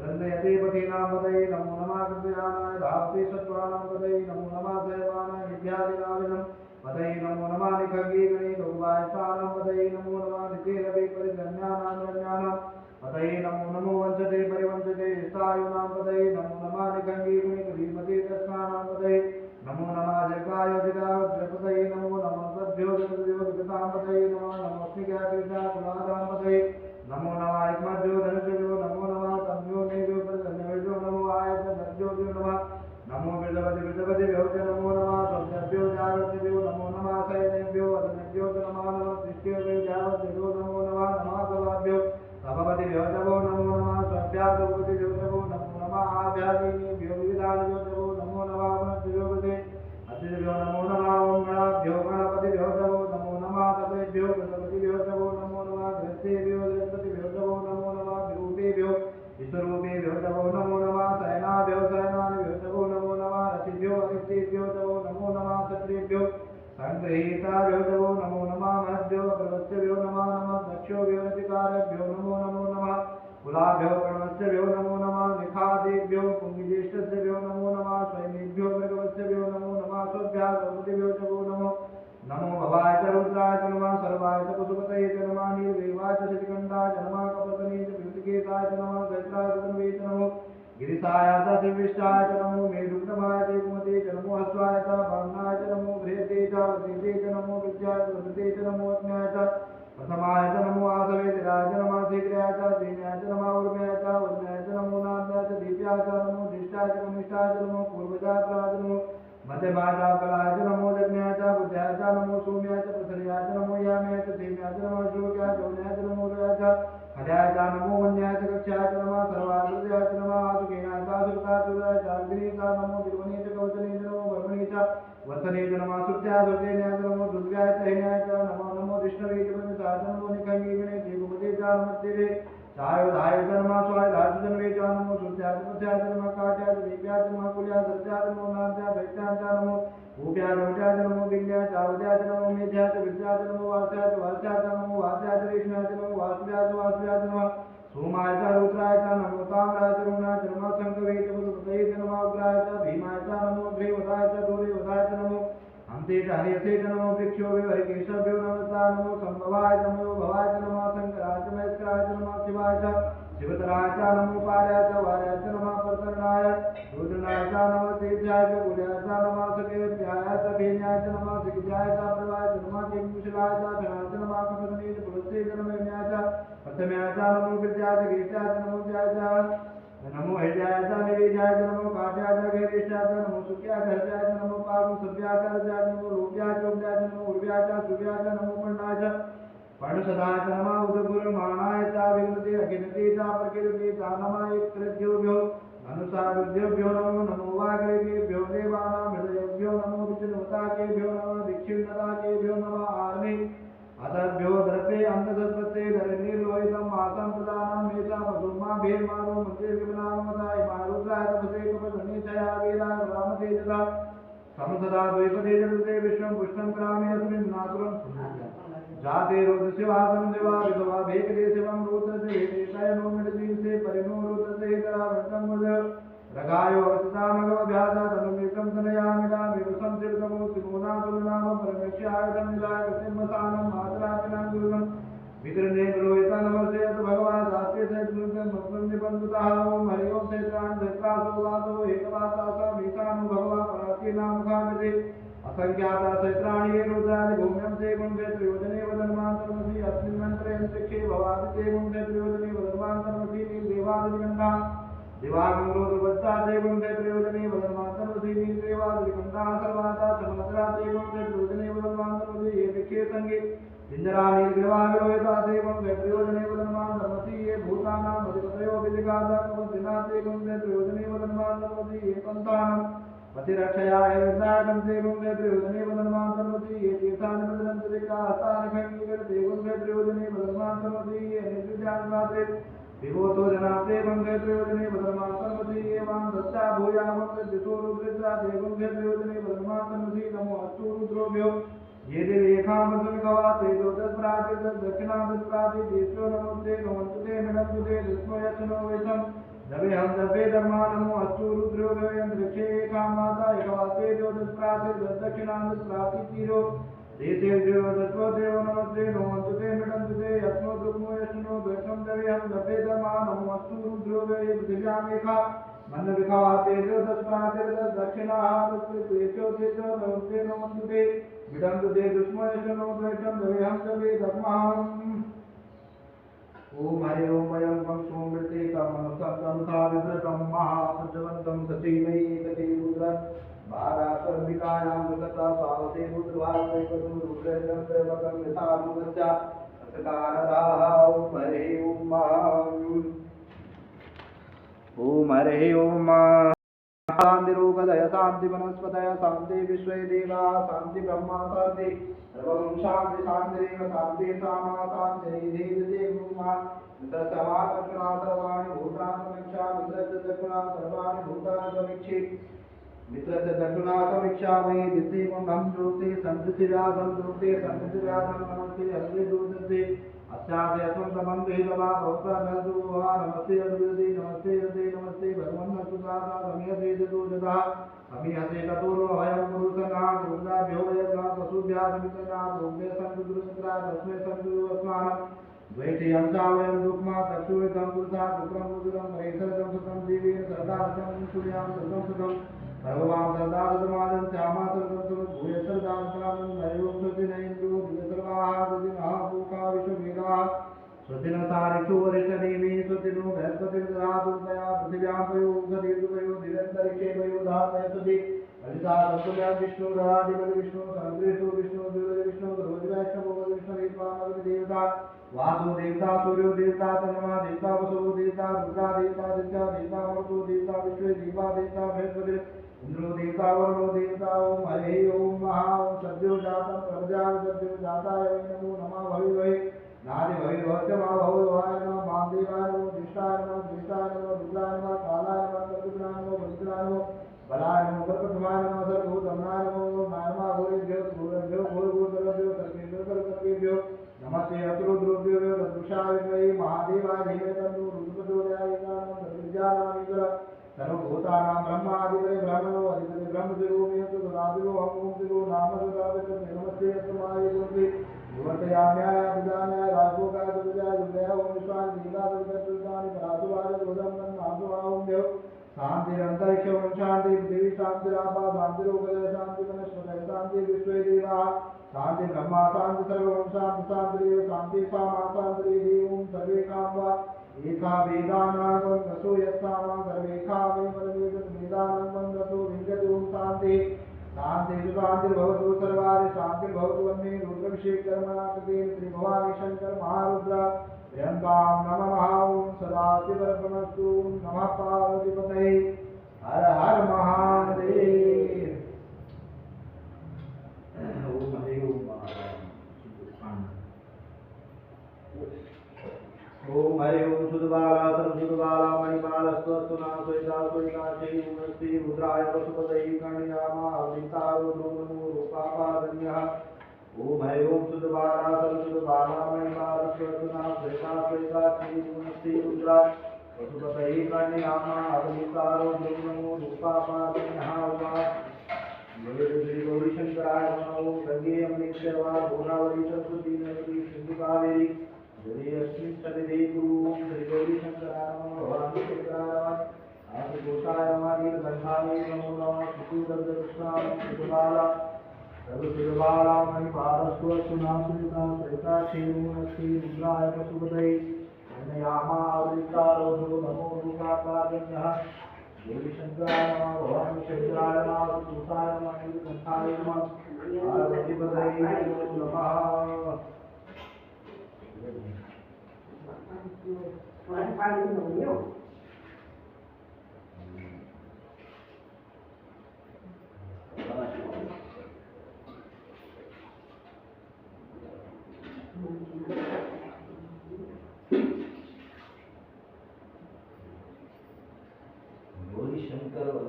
वृन्दयते पतीनां पतये नमो नमः कृतयानाय धावते सत्त्वानां पतये नमो नमः सैवानाय नित्यादिनाविनं पतये नमो नमः निखङ्गीगणे लोकवायसानां पतये नमो नमः नितेरवे परिगण्यानां रण्यानां पतये नमो नमो वंशते परिवंशते स्थायुनां पतये नमो नमः निखङ्गीगणे कलीमते दर्शनानां पतये नमो नमः जगाय जगावज्रपतये नमो नमः सद्भ्यो जगद्भ्यो विगतां पतये नमो नमः स्निग्धाकृष्णा कुलादां पतये नमो नमः एकमद्भ्यो धनुजभ्यो नमो नमः तम्भ्यो नेभ्यो प्रसन्नभ्यो नमो आयतनभ्योभ्यो नमः नमो विजवतिभ्यो च नमो नमः स्वभ्यो जागृतिभ्यो नमो नमः सैनेभ्यो वदनेभ्यो च नमो नमः दृष्ट्योभ्यो जागृतिभ्यो नमो नमः नमः सभाभ्यो सभपतिभ्यो नमो नमः स्वभ्यासुपतिभ्यो नमो नमः आभ्यादिनीभ्यो विविधाभ्यो नमो नमः वनस्पतिभ्यो अतिभ्यो नमो नमः ओं गणाभ्यो गणपतिभ्यो नमो नमः तपेभ्यो गणपतिभ्यो नमो नमः गृहेभ्यो गणपतिभ्यो नमो नमः विरूपेभ्यो विश्वरूपेभ्यो नमो नमः शयनाभ्यो शयनानिभ्यो नमो नमः रतिभ्यो अनित्येभ्यो नमो नमः क्षत्रियेभ्यो संगृहीताभ्यो नमो नमः महद्भ्यो प्रवत्स्यभ्यो नमः दक्षोभ्यो रतिकारेभ्यो नमो नमः कुलाभ्यो प्रणवस्यभ्यो नमो नमः निखादेभ्यो पुंगिज्येष्ठस्यभ्यो नमो नमः स्वयमेभ्यो मृगवस्यभ्यो नमो नमः स्वभ्यासपतिभ्यो नमो भवाय च रुद्राय च नमः सर्वाय च पशुपतये च नमः नीलदेवाय च श्रीकण्ठाय च नमः कपतने च कृतिकेताय च नमः गजराय च तन्वे च नमो गिरिशाय च शिविष्टाय च नमो मेरुक्रमाय च कुमते च नमो हस्वाय च बाणाय च नमो बृहते च वृते च नमो विद्याय च वृते च नमो अज्ञाय च प्रथमाय च नमो आसवेदिराय च नमः शीघ्राय च दीनाय च नमः उर्म्याय च नमो नान्दाय च दीप्याय च नमो दिष्टाय च कनिष्ठाय च नमो पूर्वजाय च नमो मध्यमाय च कलाय च नमो यज्ञाय च बुद्ध्याय च नमो सौम्याय च प्रसन्याय च नमो याम्याय च धीम्याय च नमो श्लोक्याय च उन्याय च नमो रयाय च हर्याय च नमो वन्याय च कक्षाय च नमः सर्वाकृत्याय च नमः आसुकेनाय च आसुरताय च अग्निः च नमो तिरुवने च कवचने च नमो वर्मणे च वर्तने च नमः सुत्याय सुतेनाय च नमो दुर्गाय च हिनाय च नमो विष्णवे च नमो निखङ्गीगणे देवमते च नमस्ते चायोधाय च नमः स्वायुधाय च तन्वे च नमो सुत्याय च पथ्याय च नमः काट्याय च दीप्याय च नमः कुल्याय च सत्याय च नमो नान्त्याय दैत्याय च नमो भूप्याय च वट्याय च नमो विज्ञाय च आवद्याय च नमो मेध्याय च विद्याय च नमो वास्याय च वास्याय च नमो वास्याय च रेष्म्याय च नमो वासव्याय च वासव्याय च नमः सोमाय च रुद्राय च नमो ताम्राय च रुणाय च नमः शङ्कवे च पशुपतये च नमः उग्राय च भीमाय च नमो ग्रीवधाय च दूरीवधाय च नमो हंसे च हरियसे च नमो वृक्षोभ्यो हरिकेशभ्यो नमो संभवाय च नमो भवाय च नमः शङ्कराय च महेश्वराय च नमः शिवाय च शिवतराय च नमो पार्याय च वार्याय च नमः प्रसन्नाय रुद्रनाय च नमः तेजाय च कुल्याय च नमः सकेत्याय च भीन्याय च नमः सिद्ध्याय च प्रवाय च नमः किंकुशलाय च धनाय च नमः कपतने च पुरुषे च नमः न्याय च प्रथम्याय च नमो विद्याय च गीताय च नमो जय च नमो हृदयाय च निवेद्याय च नमो काट्याय च गैरेशाय च नमो सुख्याय च हृदयाय च नमो पागं सभ्याय च हृदयाय च नमो रूप्याय च उद्याय च नमो उर्व्याय च सुव्याय च नमो पण्डाय च पर्णसदाय च नमः उदगुरुमाणाय च विगृते अखिलते च प्रकीर्ते च नमः इत्रेभ्यो धनुषारुद्भ्यो नमो वाग्रेभ्यो देवानां हृदयेभ्यो नमो विष्णुवताकेभ्यो नमः दीक्षिणताकेभ्यो नमः आर्मे अतभ्यो दर्पे अंगदत्ते धरनीर्लोहितं मातं प्रदानं मेषा मधुमा भेर्मानो मन्त्रे विमलामताय मारुद्राय तपसे कपधने चया वीराय रामतेजसा समसदा द्वैपदे जगते विश्वं पुष्टं करामि अस्मिन् नातुरं जाते रुद्रस्य वासं देवा विधवा भेकदे शिवं रुद्रस्य हेतेशयनो मिडदींसे परिणो रुद्रस्य हेतरावृतं मुद रगायो अवचितामगमभ्यासा तनुमितं तनयामिडामि संसिद्धमो सिमोनातुलनाम परमेश्यायुधं निधाय सिंहसानं मातरापिनां वितरणे पुरोहिता नमस्ते अथ भगवान् शास्त्रे सहितं भक्तं निबन्धुतः ओम हरि ओम चैत्रान् चैत्रासो वासो एकवासासा मीतानु भगवान् पराति नाम खामिते असंख्याता चैत्राणि ये रुद्रादि भूम्यं से गुणसे प्रयोजने वदन्मान्तर्मसि अस्मिन् मन्त्रे शिक्षे भवादि ते गुणसे प्रयोजने वदन्मान्तर्मसि नीलदेवादिगन्धा दिवागंगोदबद्धा ते गुणसे प्रयोजने वदन्मान्तर्मसि नीलदेवादिगन्धा सर्वाता समद्रा ते गुणसे प्रयोजने वदन्मान्तर्मसि ये विक्षे संगे इंद्राणी ग्रवाविरोहिता ते गुणसे प्रयोजने वदन्मान्तर्मसि ये भूतानां अधिपतयो विदिगाता कवदिना ते गुणसे प्रयोजने वदन्मान्तर्मसि ये पंतानां पतिरक्षयाय रुद्राकं ते गुणसे प्रयोजने वदन्मान्तर्मसि ये तीर्थानि प्रददन्ति कास्तानि खण्डीकर ते गुणसे प्रयोजने वदन्मान्तर्मसि ये निर्विद्यान्वाते विभूतो जनाते मंगे प्रयोजने बदरमा सर्वसी एवं दत्ता भूयामं दितो रुद्रजा देवं प्रयोजने बदरमा सर्वसी नमो अस्तु रुद्रोभ्यो ये देवेखामसं खवाते दोदस्प्राति दक्षिणादस्प्राति देशो नमोते नमोते मिडंतुते विस्मयचनो वेशं दवे हम दवे धर्मा नमो अस्तु रुद्रोभ्यो यंद्रक्षे कामाता एकवाते दोदस्प्राति दक्षिणादस्प्राति तीरो देते देव दत्व देव नमस्ते नमोते मिडंतुते यत्नो दुःखो यशनो द्वैतम दवे हम दवे धर्मा नमो अस्तु रुद्रोभ्यो पृथिव्यामेका मन विखाते दोदस्प्राति दक्षिणादस्प्राति तेजो नमोते नमोते विडंतुते दुष्मयशनो द्वैतम दवे हम दवे धर्मा ओम हरि ओम वयं वंशो मृते तमनुसंतं था विव्रतं महाप्रज्वलन्तं सचीमयि एकते रुद्रं भागासर्विकायां विगता सावते रुद्रवासैकं रुद्रं त्रयवकं यथा रुद्रस्य सकारदाः ओम हरि ओम हरि ओम शांतिरूपदय शांति वनस्पतय शांति विश्वे देवा शांति ब्रह्मा शांति सर्वं शांति शांतिरेव शांति सामा शांति देवदेवमा मित्रसमादक्षिणा सर्वाणि भूतानि समीक्षा मित्रस्य दक्षिणा सर्वाणि भूतानि समीक्षे मित्रस्य दक्षिणा समीक्षामि दिव्यं हम ज्योति संस्थितिव्यासं ज्योति संस्थितिव्यासं नमस्ते हरे दूतसे अस्यादि असंतमं देहवा भवत्वनन्दुहा नमस्ते अद्वैते नमस्ते हृदे नमस्ते भगवन् सुदासा समीयते जदोजदा समीयते ततोरो अयं पुरुषना दुर्गाभ्यो वयग्ना पशुभ्यासमितना भोग्ये सन्तुदुरस्त्रा तस्मै सन्तुस्मान् द्वैतेयं चावयं दुःखमा चक्षुरितं पुरुषा शुक्रं मुदुरं महेशरं सुतं जीवेन सरदार्थं सूर्यां सर्वं सुतं भगवान् सरदारदमादं श्यामा सर्वं भूय सरदारं नयो सुदिनेन्दु दिवसर्वाः सुदिनः विश्ववेदाः स्वतिनो तारिषु वरिष्ठदेवी स्वतिनो बृहस्पतिर्दधातु तया पृथिव्यां पयोगदीर्घयो दिव्यन्तरिक्षे पयोधातय सुधि ललिता सन्तुल्या विष्णु ददाधिपति विष्णु संग्रेषु विष्णु दुर्गज विष्णु ध्रुवजवैष्णवो विष्णुदेवता वासु देवता सूर्यो देवता तन्मा देवता वसु देवता रुद्रा देवता दित्या देवता मरुतो देवता विश्वे देवा देवता बृहस्पति इंद्रो देवता वरुणो देवता ओम हरे ओम महा ओम सद्यो जातं प्रजा सद्यो जाताय नमो नमः भवे नादि भवे भवत्य मा भवाय नमः महादेवाय नमः दिष्टाय नमः दिष्टाय नमः रुद्राय नमः कालाय नमः कर्तुनाय नमः वज्राय नमः बलाय नमः कर्तुमाय नमः सर्वभूतमनाय नमः नायमा घोरेभ्यो घोरेभ्यो घोरभूतभ्यो सर्वेभ्यो नमस्ते अतुरुद्रोभ्यो तदृशाय विद्महे महादेवाय धीमहि तन्नो रुद्रप्रचोदयात् नमः सर्वविद्यानामीश्वर सर्वभूतानां ब्रह्माधिपते ब्रह्मणो अधिपते ब्रह्मस्वरूपिणो तदादिवो अहं शिवो नाम सदावितं नमस्ते अस्माय गुरुते युवतयाम्याय अभिजान्याय राजभोगाय दुर्जयाय दुर्गया ओम विश्वानि दीर्घाय दुर्गतानि परासुवाय दुर्गं नासुवाहुम्भ्यो शान्तिरन्तरिक्षो शान्ति पृथिवी शान्तिरापा शान्तिरोगदय शान्ति वनस्पतय शान्ति विश्वे देवाः शान्ति ब्रह्मा शान्ति सर्वं शान्ति शान्तिरेव शान्ति सामा शान्तिरेव ओम सर्वे कामवा एका वेदानां वन्दतो यत्सामा सर्वे कामे वेदानां वन्दतो विद्यते ओम शान्ति शान्ति शान्तिर्भवतु सर्वारि शान्तिर्भवतु वन्दे रुद्राभिषेककर्मणा कृते श्रीभवानी शङ्कर महारुद्र प्रियङ्कां नमः ओं सदाशिवर्पणस्तु नमः पार्वतीपतये हर हर महादेव ओम हरि ओम ओम हरि ओम सुदबाला सर्वसुदबाला मणिमाला स्वस्तुना स्वेता स्वेता श्री रुद्राय पशुपतये कण्यामा अवतारो नमो रूपापादन्यः ओम हरि ओम सुदबाला सर्वसुदबाला मणिमाला स्वस्तुना स्वेता स्वेता श्री रुद्राय पशुपतये कण्यामा अवतारो नमो रूपापादन्यः श्री गौरी शंकराय नमः गंगे यमुने चैव गोदावरी सरस्वती नदी सिंधु कावेरी जलेऽस्मिन् सन्निधे कुरु श्री गौरी शंकराय नमः भवानी शंकराय नमः आदिकोशाय नमः नीलकण्ठाय नमो नमः श्रीदग्धकृष्णाय श्रीबाला सर्वशिवबाला मणिपालस्वस्तुना सुनिता सरिता क्षेमोऽस्ति रुद्राय पशुपतये कन्यामावृतारो नमो रूपापादन्यः गौरी शंकराय नमः भवानी शंकराय नमः सुताय नमः नीलकण्ठाय नमः पार्वतीपतये नमः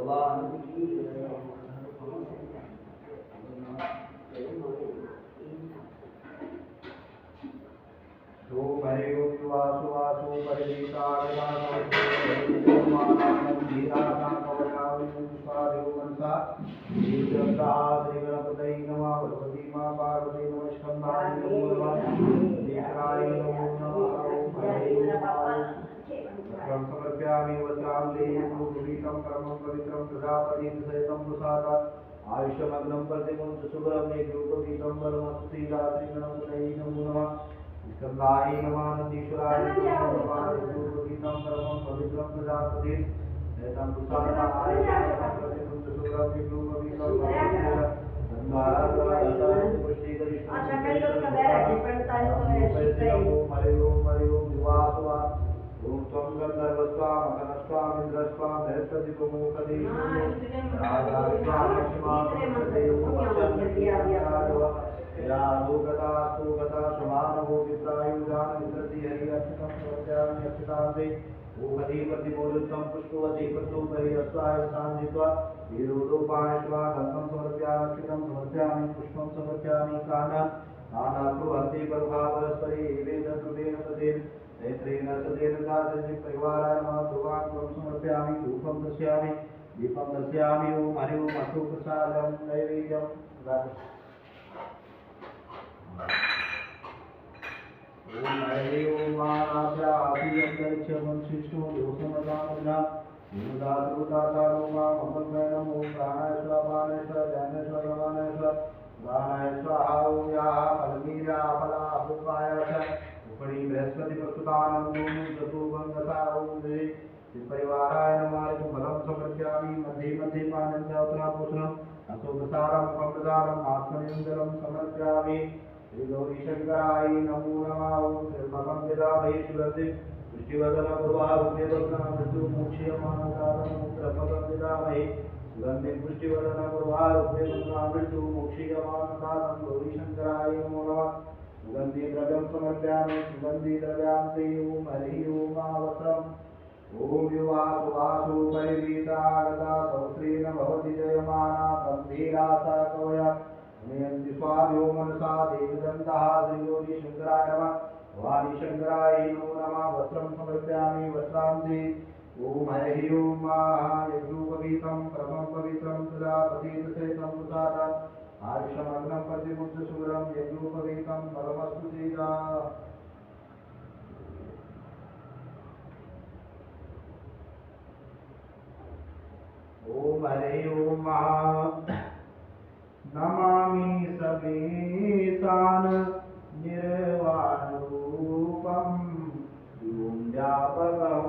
भगवान की तो परे वासु वासु परिवेशा समर्प्यामि वस्त्रांगीतं परमं पवित्रं प्रजापतिं सहितं प्रसाद आयुष्यमग्नं प्रतिमुञ्च सुगरं निगूपगीतं परमस्ति रात्रिगणं नमो नमः स्कन्दाय नमः नन्दीश्वराय नमः निगूपगीतं परमं पवित्रं प्रजापतिं सहितं प्रसाद आयुष्यमग्नं प्रतिमुञ्च सुगरं निगूपगीतं ओम त्वं गंधर्वस्त्वां मकरस्त्वां इंद्रस्त्वां बृहस्पतिप्रमुखदेवो राजाविद्वां लक्ष्मां या लोकता सुगता समानवो विप्रायुजान विदति हरि अर्चितं प्रत्यामि अर्चितान्ते ओमधिपति मोदुत्तम पुष्पवती प्रसूपरि अस्वाय सांजित्वा वीरोदोपाणित्वा गन्धं समर्प्यामि अर्चितं समर्प्यामि पुष्पं समर्प्यामि कानातु हस्ते परभावरस्परि वेद कृतेन तदेन नेत्रेण सदेन दासि परिवाराय नमः ध्रुवां त्वं समर्पयामि धूपं दर्शयामि दीपं दर्शयामि ओम हरि ओम अशोकसालं नैवेद्यं ओम हरि ओम आनाभ्याभियन्तरिक्षं शिष्टो दोषमदानः दातुदातारो मां अमङ्गलम् ओम प्राणाय स्वाहाय ध्यानाय स्वाहाय प्राणाय स्वाहा ओम याः फलमीरा फला अभुपाय च उपरि बृहस्पति प्रस्तुतानन्दों चतुर्भंगता ओम परिवाराय नमः फलं समर्पयामि मध्ये मध्ये पानञ्चोत्तरापोषणम् अशोकसारं कमलदारम् आत्मनिन्दलं समर्पयामि श्री गौरी शंकराय नमो नमः ओम श्रीमकं विदामहे सुरते पुष्टिवर्धन पूर्वारुण्यवर्धन मृत्युमोक्षीयमानकालं प्रभवं विदामहे सुगन्धे पुष्टिवर्धन पूर्वारुण्यवर्धन मृत्युमोक्षीयमानकालं गौरी शंकराय नमो नमः सुगंधि द्रव्यं समर्पयामि सुगंधि द्रव्यान्ते ओम हरि ओम आवसम् ओम युवासु परिवीतागता सौत्रेण भवति जयमाना गंभीरा सा कवया नयन्ति स्वाम्यो मनसा देवदन्तः श्रीगौरी शंकराय नमः भवानी शंकराय नमो नमः वस्त्रं समर्पयामि वस्त्रान्ते ओम हरि ओम यज्ञोपवीतं परमं पवित्रं प्रजापतिसहितं प्रसाद आयुषमग्नं प्रतिमुञ्च सुगरं यज्ञोपवीतं परमस्तु तेजा ओम हरि ओम नमामि समेतान निर्वाणरूपं व्योम व्यापकं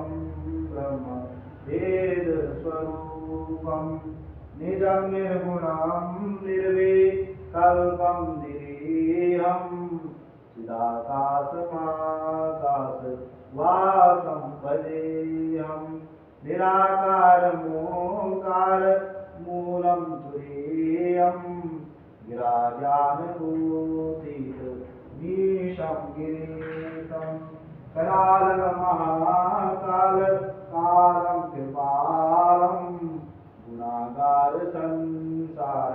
ब्रह्म वेदस्वरूपं निजं निर्गुणं निर्विकल्पं निरीहं चिदाकाशमाकाशवासं भजेऽहं निराकारमोङ्कार मूलं तुरीयं गिराजानुभूतिमीशं गिरीशं करालमहाकाल कालं कृपालं गुणागार संसार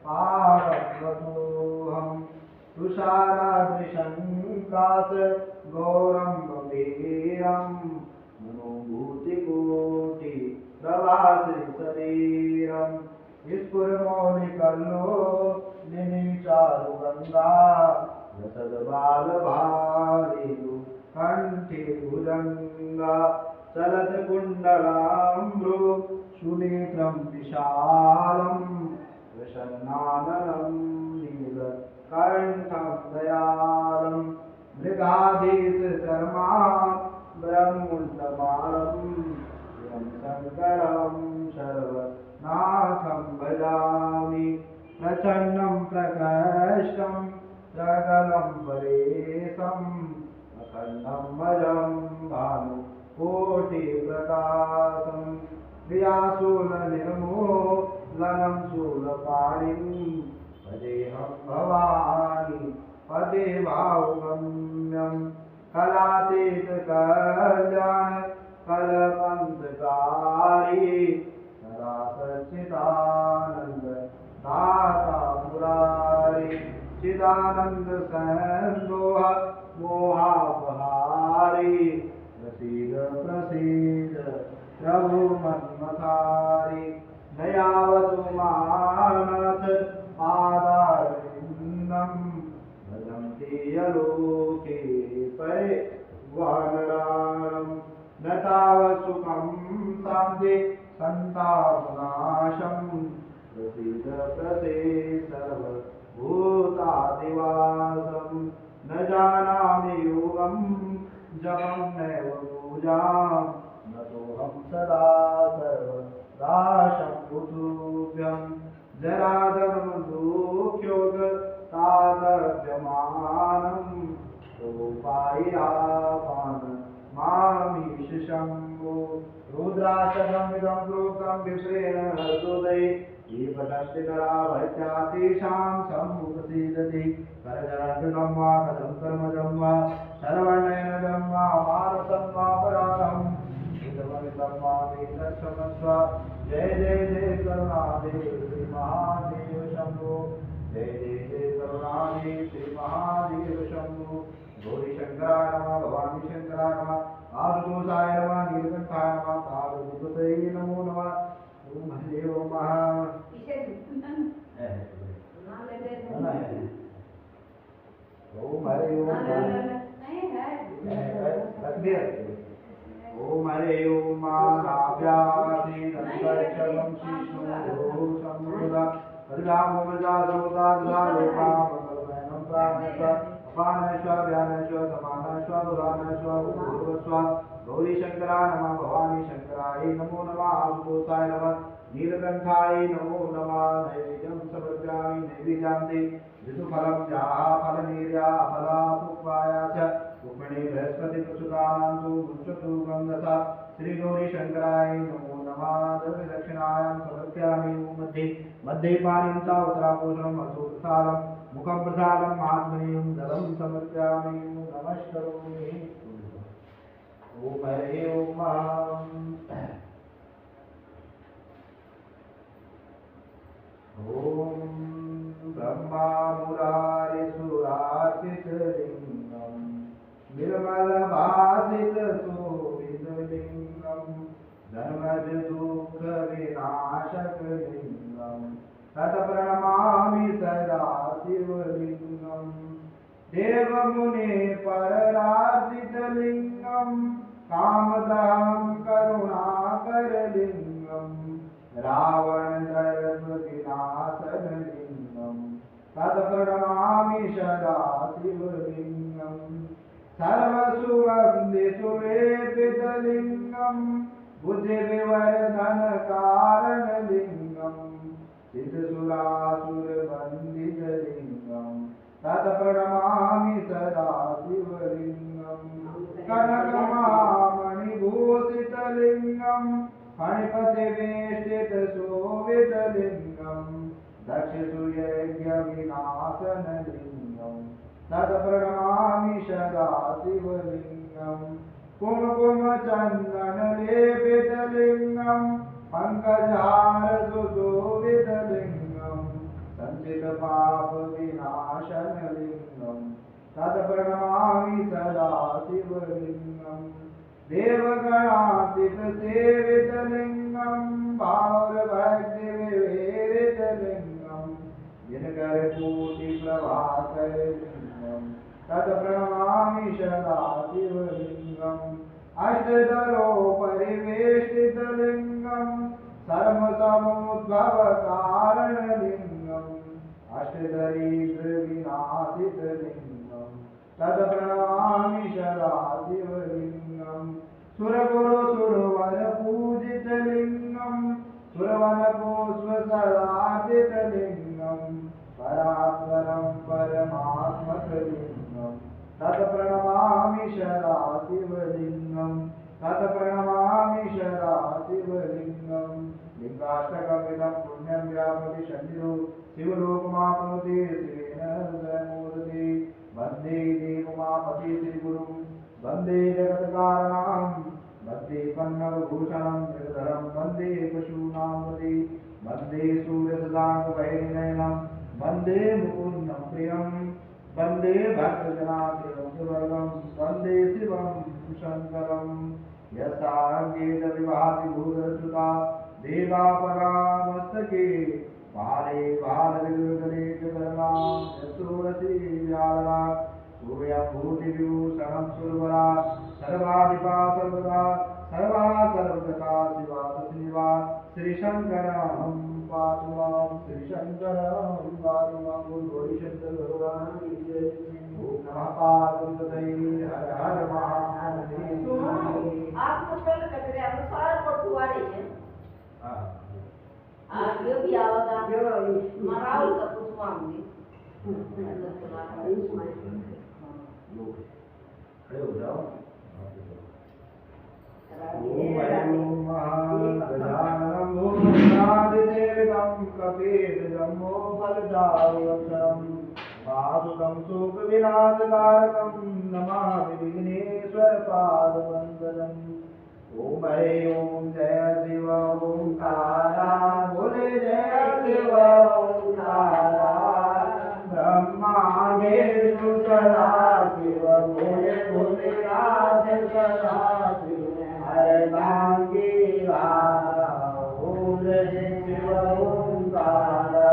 पारब्रह्मोऽहं तुषारादृशङ्कास गौरं गम्भीरं मनोभूतिकोटि प्रवासि शरीरं स्फुरमौलिकल्लो निचारुगन्धा रसद्बालभारेषु कण्ठे भुजङ्गा चलत्कुण्डलाम्भ्रो सुनेत्रं विशालं प्रसन्नाननं नीलकण्ठं दयालं मृगाधीशचर्मा ब्रह्मुण्डमालं शङ्करं सर्वनाथं भजामि प्रचण्डं प्रकष्टं सकलं परेशम् अखण्डं मजं भानुकोटिप्रकाशं क्रियाशूलनिर्मूलनं शूलपाणिं भजेऽहं भवानि पदे भावगम्यं कलातीतकल्याण कलपन्तकारी सदा सच्चिदानंद दाता मुरारी चिदानंद संदोह मोहापहारी प्रसीद प्रसीद प्रभु मन्मथारी दयावतु मानस पादारविन्दं भजन्ति यलोके परे वानराणं न तावत् सुखं शान्ति सन्तापनाशं प्रसीद प्रसीद सर्वभूतादिवासं न जानामि योगं जपं नैव पूजां नतोऽहं सदा सर्वदा शम्भुतुभ्यं जराधर्मदुःखयोगतादर्भ्यमानं रूपायापान मामीश शम्भो रुद्राशमिदं प्रोक्तं विप्रेण हृदोदये ये पठन्ति नराभत्या तेषां सम्मुखसीदति करजरण्यं वा कथं कर्मजं वा शरवणनयनं वा मानसं वा परारम् इदममिदं वा वेदक्षमस्व जय जय जय करुणादेव श्री महादेव शम्भो जय जय जय करुणादेव श्री महादेव शम्भो गौरी शंकराय नमः भवानी शंकराय नमः आशुतोषाय नमः नीलकंठाय नमः कालभूपतये नमो नमः ओम हरे ओम महा ओम हरे ओम ओम हरे ओम नाभ्यासी नंदक्षरं शिशु समुदा हरिनामोमजा समुदा लोका मंगलमयं प्राणेश्वर अपानेश्वर व्यानेश्वर समानेश्वर उदानेश्वर पूर्वस्वर गौरी शंकराय नमः भवानी शंकराय नमो नमः आशुतोषाय नमः नीलकंठाय नमो नमः नैवेद्यं समर्पयामि नैवेद्यान्ते ऋतुफलं याः फलनीर्या फला पुष्पाया च पुष्पणे बृहस्पति प्रसुतानां तु मुञ्चतु गन्धसा श्री गौरी शंकराय नमो नमः दक्षिणायां समर्पयामि मध्ये मध्ये पाणिं च उत्तराभूषणं हस्तौ प्रसादं मुखं प्रसादं आत्मनीयं जलं समर्पयामि नमस्करोमि ओम हरे ओम ओम ब्रह्मा मुरारी सुरार्चितलिंगं निर्मलभासित शोभितलिंगं धर्मज दुःख विनाशकलिंगं तत्प्रणमामि सदा शिवलिंगं देवमुने पररार्चितलिंगं कामदहं करुणाकरलिंगं रावणदर्पविनाशनलिंगं तत्प्रणमामि सदा शिवलिंगं सर्वसुगन्धिसुलेपितलिंगं बुद्धिविवर्धनकारणलिंगं सिद्धसुरासुरवन्दितलिंगं तत्प्रणमामि सदा शिवलिंगं कनकमहामणिभूषितलिंगं फणिपतिवेष्टितशोभितलिंगं दक्षसूर्यज्ञविनाशनलिंगं तत्प्रणमामि सदा शिवलिंगं कुङ्कुमचन्दनलेपितलिंगं पङ्कजहारसुशोभितलिंगं सञ्चितपापविनाशनलिंगं तत्प्रणमामि सदा शिवलिंगं देवगणातीतसेवितलिंगं भावभक्तिविवेरितलिंगं दिनकरकोटिप्रभाकरलिंगं तत्प्रणमामि सदा शिवलिंगम् अष्टदलोपरिवेष्टितलिंगं सर्वसमुद्भवकारणलिंगं अष्टदरिद्रविनाशितलिंगं तत्प्रणमामि सदा शिवलिंगं सुरगुरुसुरवरपूजितलिंगं सुरवनपुष्पसदार्चितलिंगं परात्परं परमात्मकलिंगं तत्प्रणमामि सदा शिवलिंगं तत्प्रणमामि सदा शिवलिंगं लिंगाष्टकमिदं पुण्यं व्यापति शनिरो शिवलोकमाप्नोति शिवेन हृदयमूर्ति वन्दे देवमापति श्रीगुरुं वन्दे जगत्कारणं वन्दे पन्नगभूषणं धरम वंदे पशूनां पति वंदे सूर्यसदाङ्गभैर्नयनं वंदे मुकुन्दं प्रियं वंदे भक्तजनार्दनवर्गं वंदे शिवं शङ्करं यस्याङ्गेतविभाति भूतसुता देवापगा मस्तके भाले भालविदुर्गले च कर्मा यशोरसि व्यालना सूर्यभूतिविभूषणं सुरवरा सर्वाधिपा सर्वदा सर्वा सर्वगता शिवा शिवा श्रीशङ्करं पातु मां श्रीशङ्करं पातु मां गौरी शंकर भगवान की जय ओम नमः पार्वती हर हर महादेव। आपको चल कटरे आप सारा पटुवाड़े है आज ये भी आवागा मराल का पुष्पांगी खड़े हो जाओ। ओम महागजाननं भूतनादिसेवितं कपितजम्बोफलचारुभक्षणं माधुकं शोकविनाशकारकं नमामि विघ्नेश्वरपादपङ्कजम्। ओम हरे ओम जय शिव ओंकारा बोले जय शिव ओंकारा ब्रह्मा विष्णु सदा शिव बोले बोले नाथ सदा शिव हरदांगी ओम जय शिव ओंकारा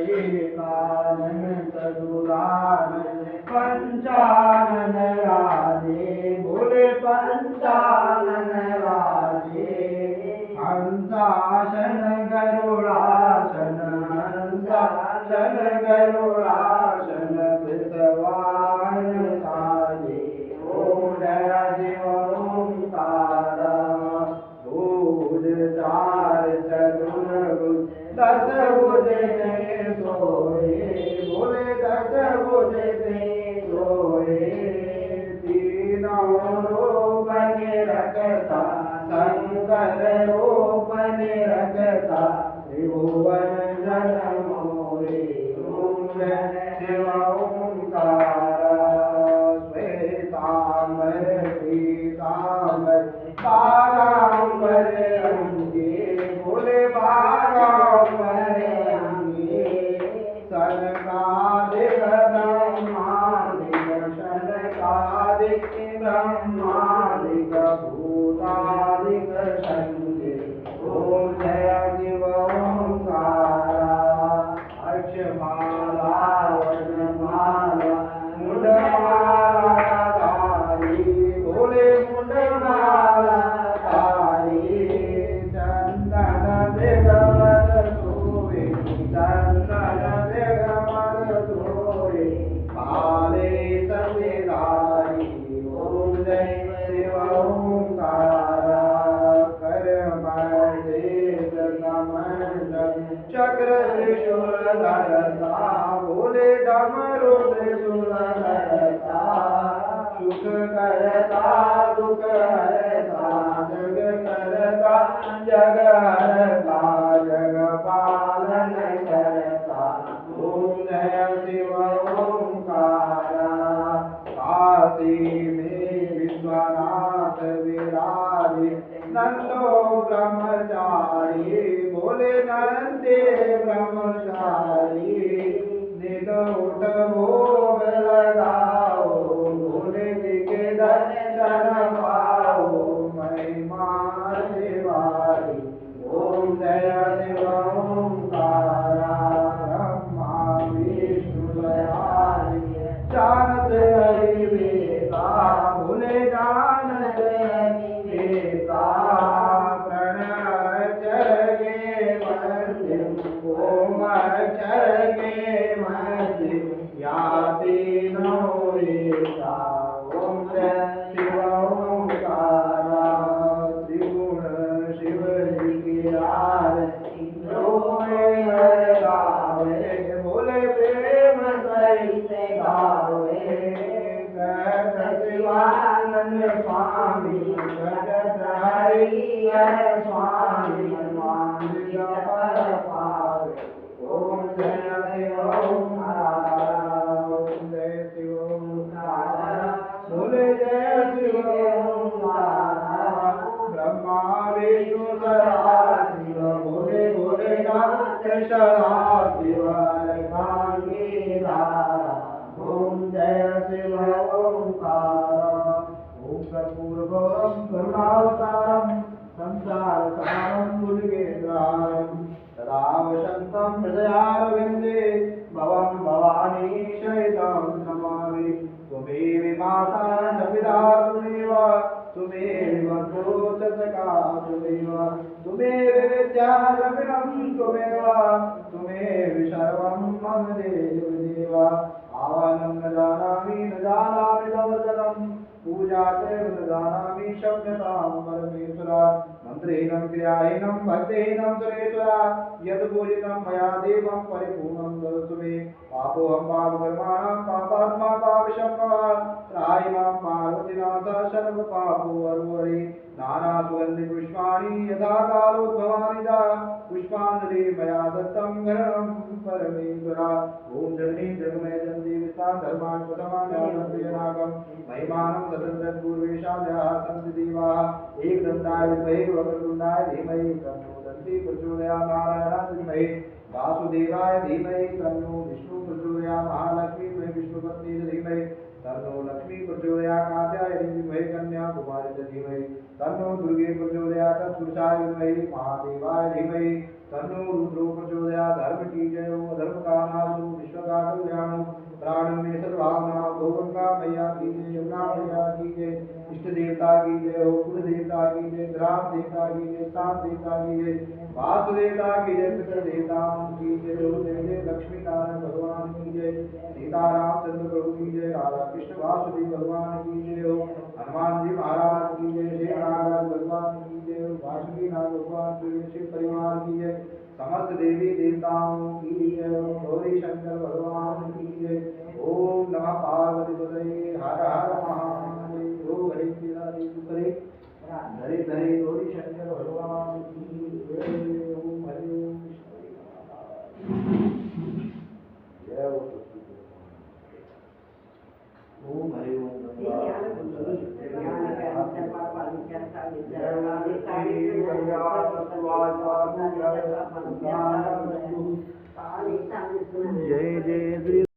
एकानन सदुरानन पंचानन राधे बोले पंचानन राधे हंसासन गरुड़ासन हंसासन गरुड़ासन विश्वान साजे ओम जय शिव ओंकारा भूज चार चतुर्भुज दस भुज से सोए बोले दस भुज से सोए तीनों रूप रखता शंकर रूप रखता त्रिभुवन जन मोरे ओम जय शिव ओंकारा श्वेतांबर पीतांबर बागांबर अंगे बोले बागांबर अंगे सनकादिक ब्रह्मादिक शनकादिक ब्रह्मादिक भूतादिक संगे ओम जय शिव ओंकारा अक्षमाला वनमाला मुंडमाला धारी बोले मुंडमाला धारी चंदन दिगमन सोए चंदन दिगमन सोए काले संविधारी ओम जय शिव ओंकारा करमर्देश कमंडल चक्र त्रिशूल धरता बोले डमरू त्रिशूल धरता सुख करता दुख हरता जग करता जग हरता जग पालन करता ओम जय शिव ओंकारा काशी में विश्वनाथ विराजे नंदो ब्रह्मचारी बोले नंदे ब्रह्मचारी नित उठ भोग लगाओ बोले के दर्शन पाओ महिमा शिवारी ओम जय शिव ओंकारा ब्रह्मा विष्णु दयारी जानत हरि वेदा बोले जानत हरि वेदा प्रणव गे मंदिर ओम अक्षर गे मंदिर याति नो वेदा ओम जय शिव ओंकारा त्रिगुण शिव जी की आरती हर गावे बोले प्रेम सहित गावे शिवानंद स्वामी जगत हरि हर स्वामी पर पावे ओम जय शिव ओंकारा ओम जय शिव ओम जय शिव ओंकार ओम कर्पूरगौरम करुणावतारम संसार सारम भुजगेन्द्रारम रामशंकरं हृदयारविन्दे भवं भवानी शयितं नमामि त्वमेव माता च पिता त्वमेव त्वमेव बन्धुः च सखा त्वमेव त्वमेव विद्या द्रविणं त्वमेव त्वमेव सर्वं मम देव आवाहनं न जानामि तव वचनं पूजा चैव न जानामि क्षम्यतां परमेश्वरा मन्त्रेणं क्रियाहीनं भक्तिहीनं सुरेश्वरा यद् पूजितं मया देवं परिपूर्णं ददातु मे पापोऽहं पापकर्माणां पापात्मा पापशम्भवः त्राहि मां पार्वतीनाथ सर्वपापो हरि नानासुगन्धिपुष्पाणि यथा कालोद्भवानि च पुष्पाञ्जलि मया दत्तं घरणं परमेश्वरा ॐ जननी जगमय जन्देविता धर्मान् प्रथमानागं महिमानं सततं पूर्वेशाद्याः सन्ति देवाः एकदन्ताय विद्महे वक्रतुण्डाय धीमहि तन्नो दन्ती प्रचोदयात् नारायणाय विद्महे वासुदेवाय धीमहि तन्नो विष्णु प्रचोदयात् महालक्ष्मी विष्णुपत्नी धीमहि तन्नो लक्ष्मी प्रचोदयात् कात्यायनी विद्महे कन्या कुमारी धीमहि तन्नो दुर्गे प्रचोदयात् तत्पुरुषाय विद्महे महादेवाय धीमहि तन्नो रुद्रो प्रचोदयात् धर्म की जय अधर्म का नाश विश्व का कल्याण प्राण में सर्वभावना गौरंगा मैया की जय यमुना मैया की जय इष्ट देवता की जय कुल देवता की जय ग्राम देवता की जय स्थान देवता की जय वासु देवता की जय पितर देवताओं की जय लक्ष्मी नारायण भगवान की जय सीताराम चंद्र प्रभु की जय राधा कृष्ण वासुदेव भगवान की जय हनुमान जी महाराज की जय श्री नारायण भगवान की जय वासुकी नाथ भगवान की जय शिव परिवार की जय समस्त देवी देवताओं की जय गौरी शंकर भगवान की जय ओम नमः पार्वती पतये हर हर महादेव ओम हरे हरे हरे हरे गौरी शंकर भगवान की जय ओम हरे जय ओम हरे ओम जय जय श्री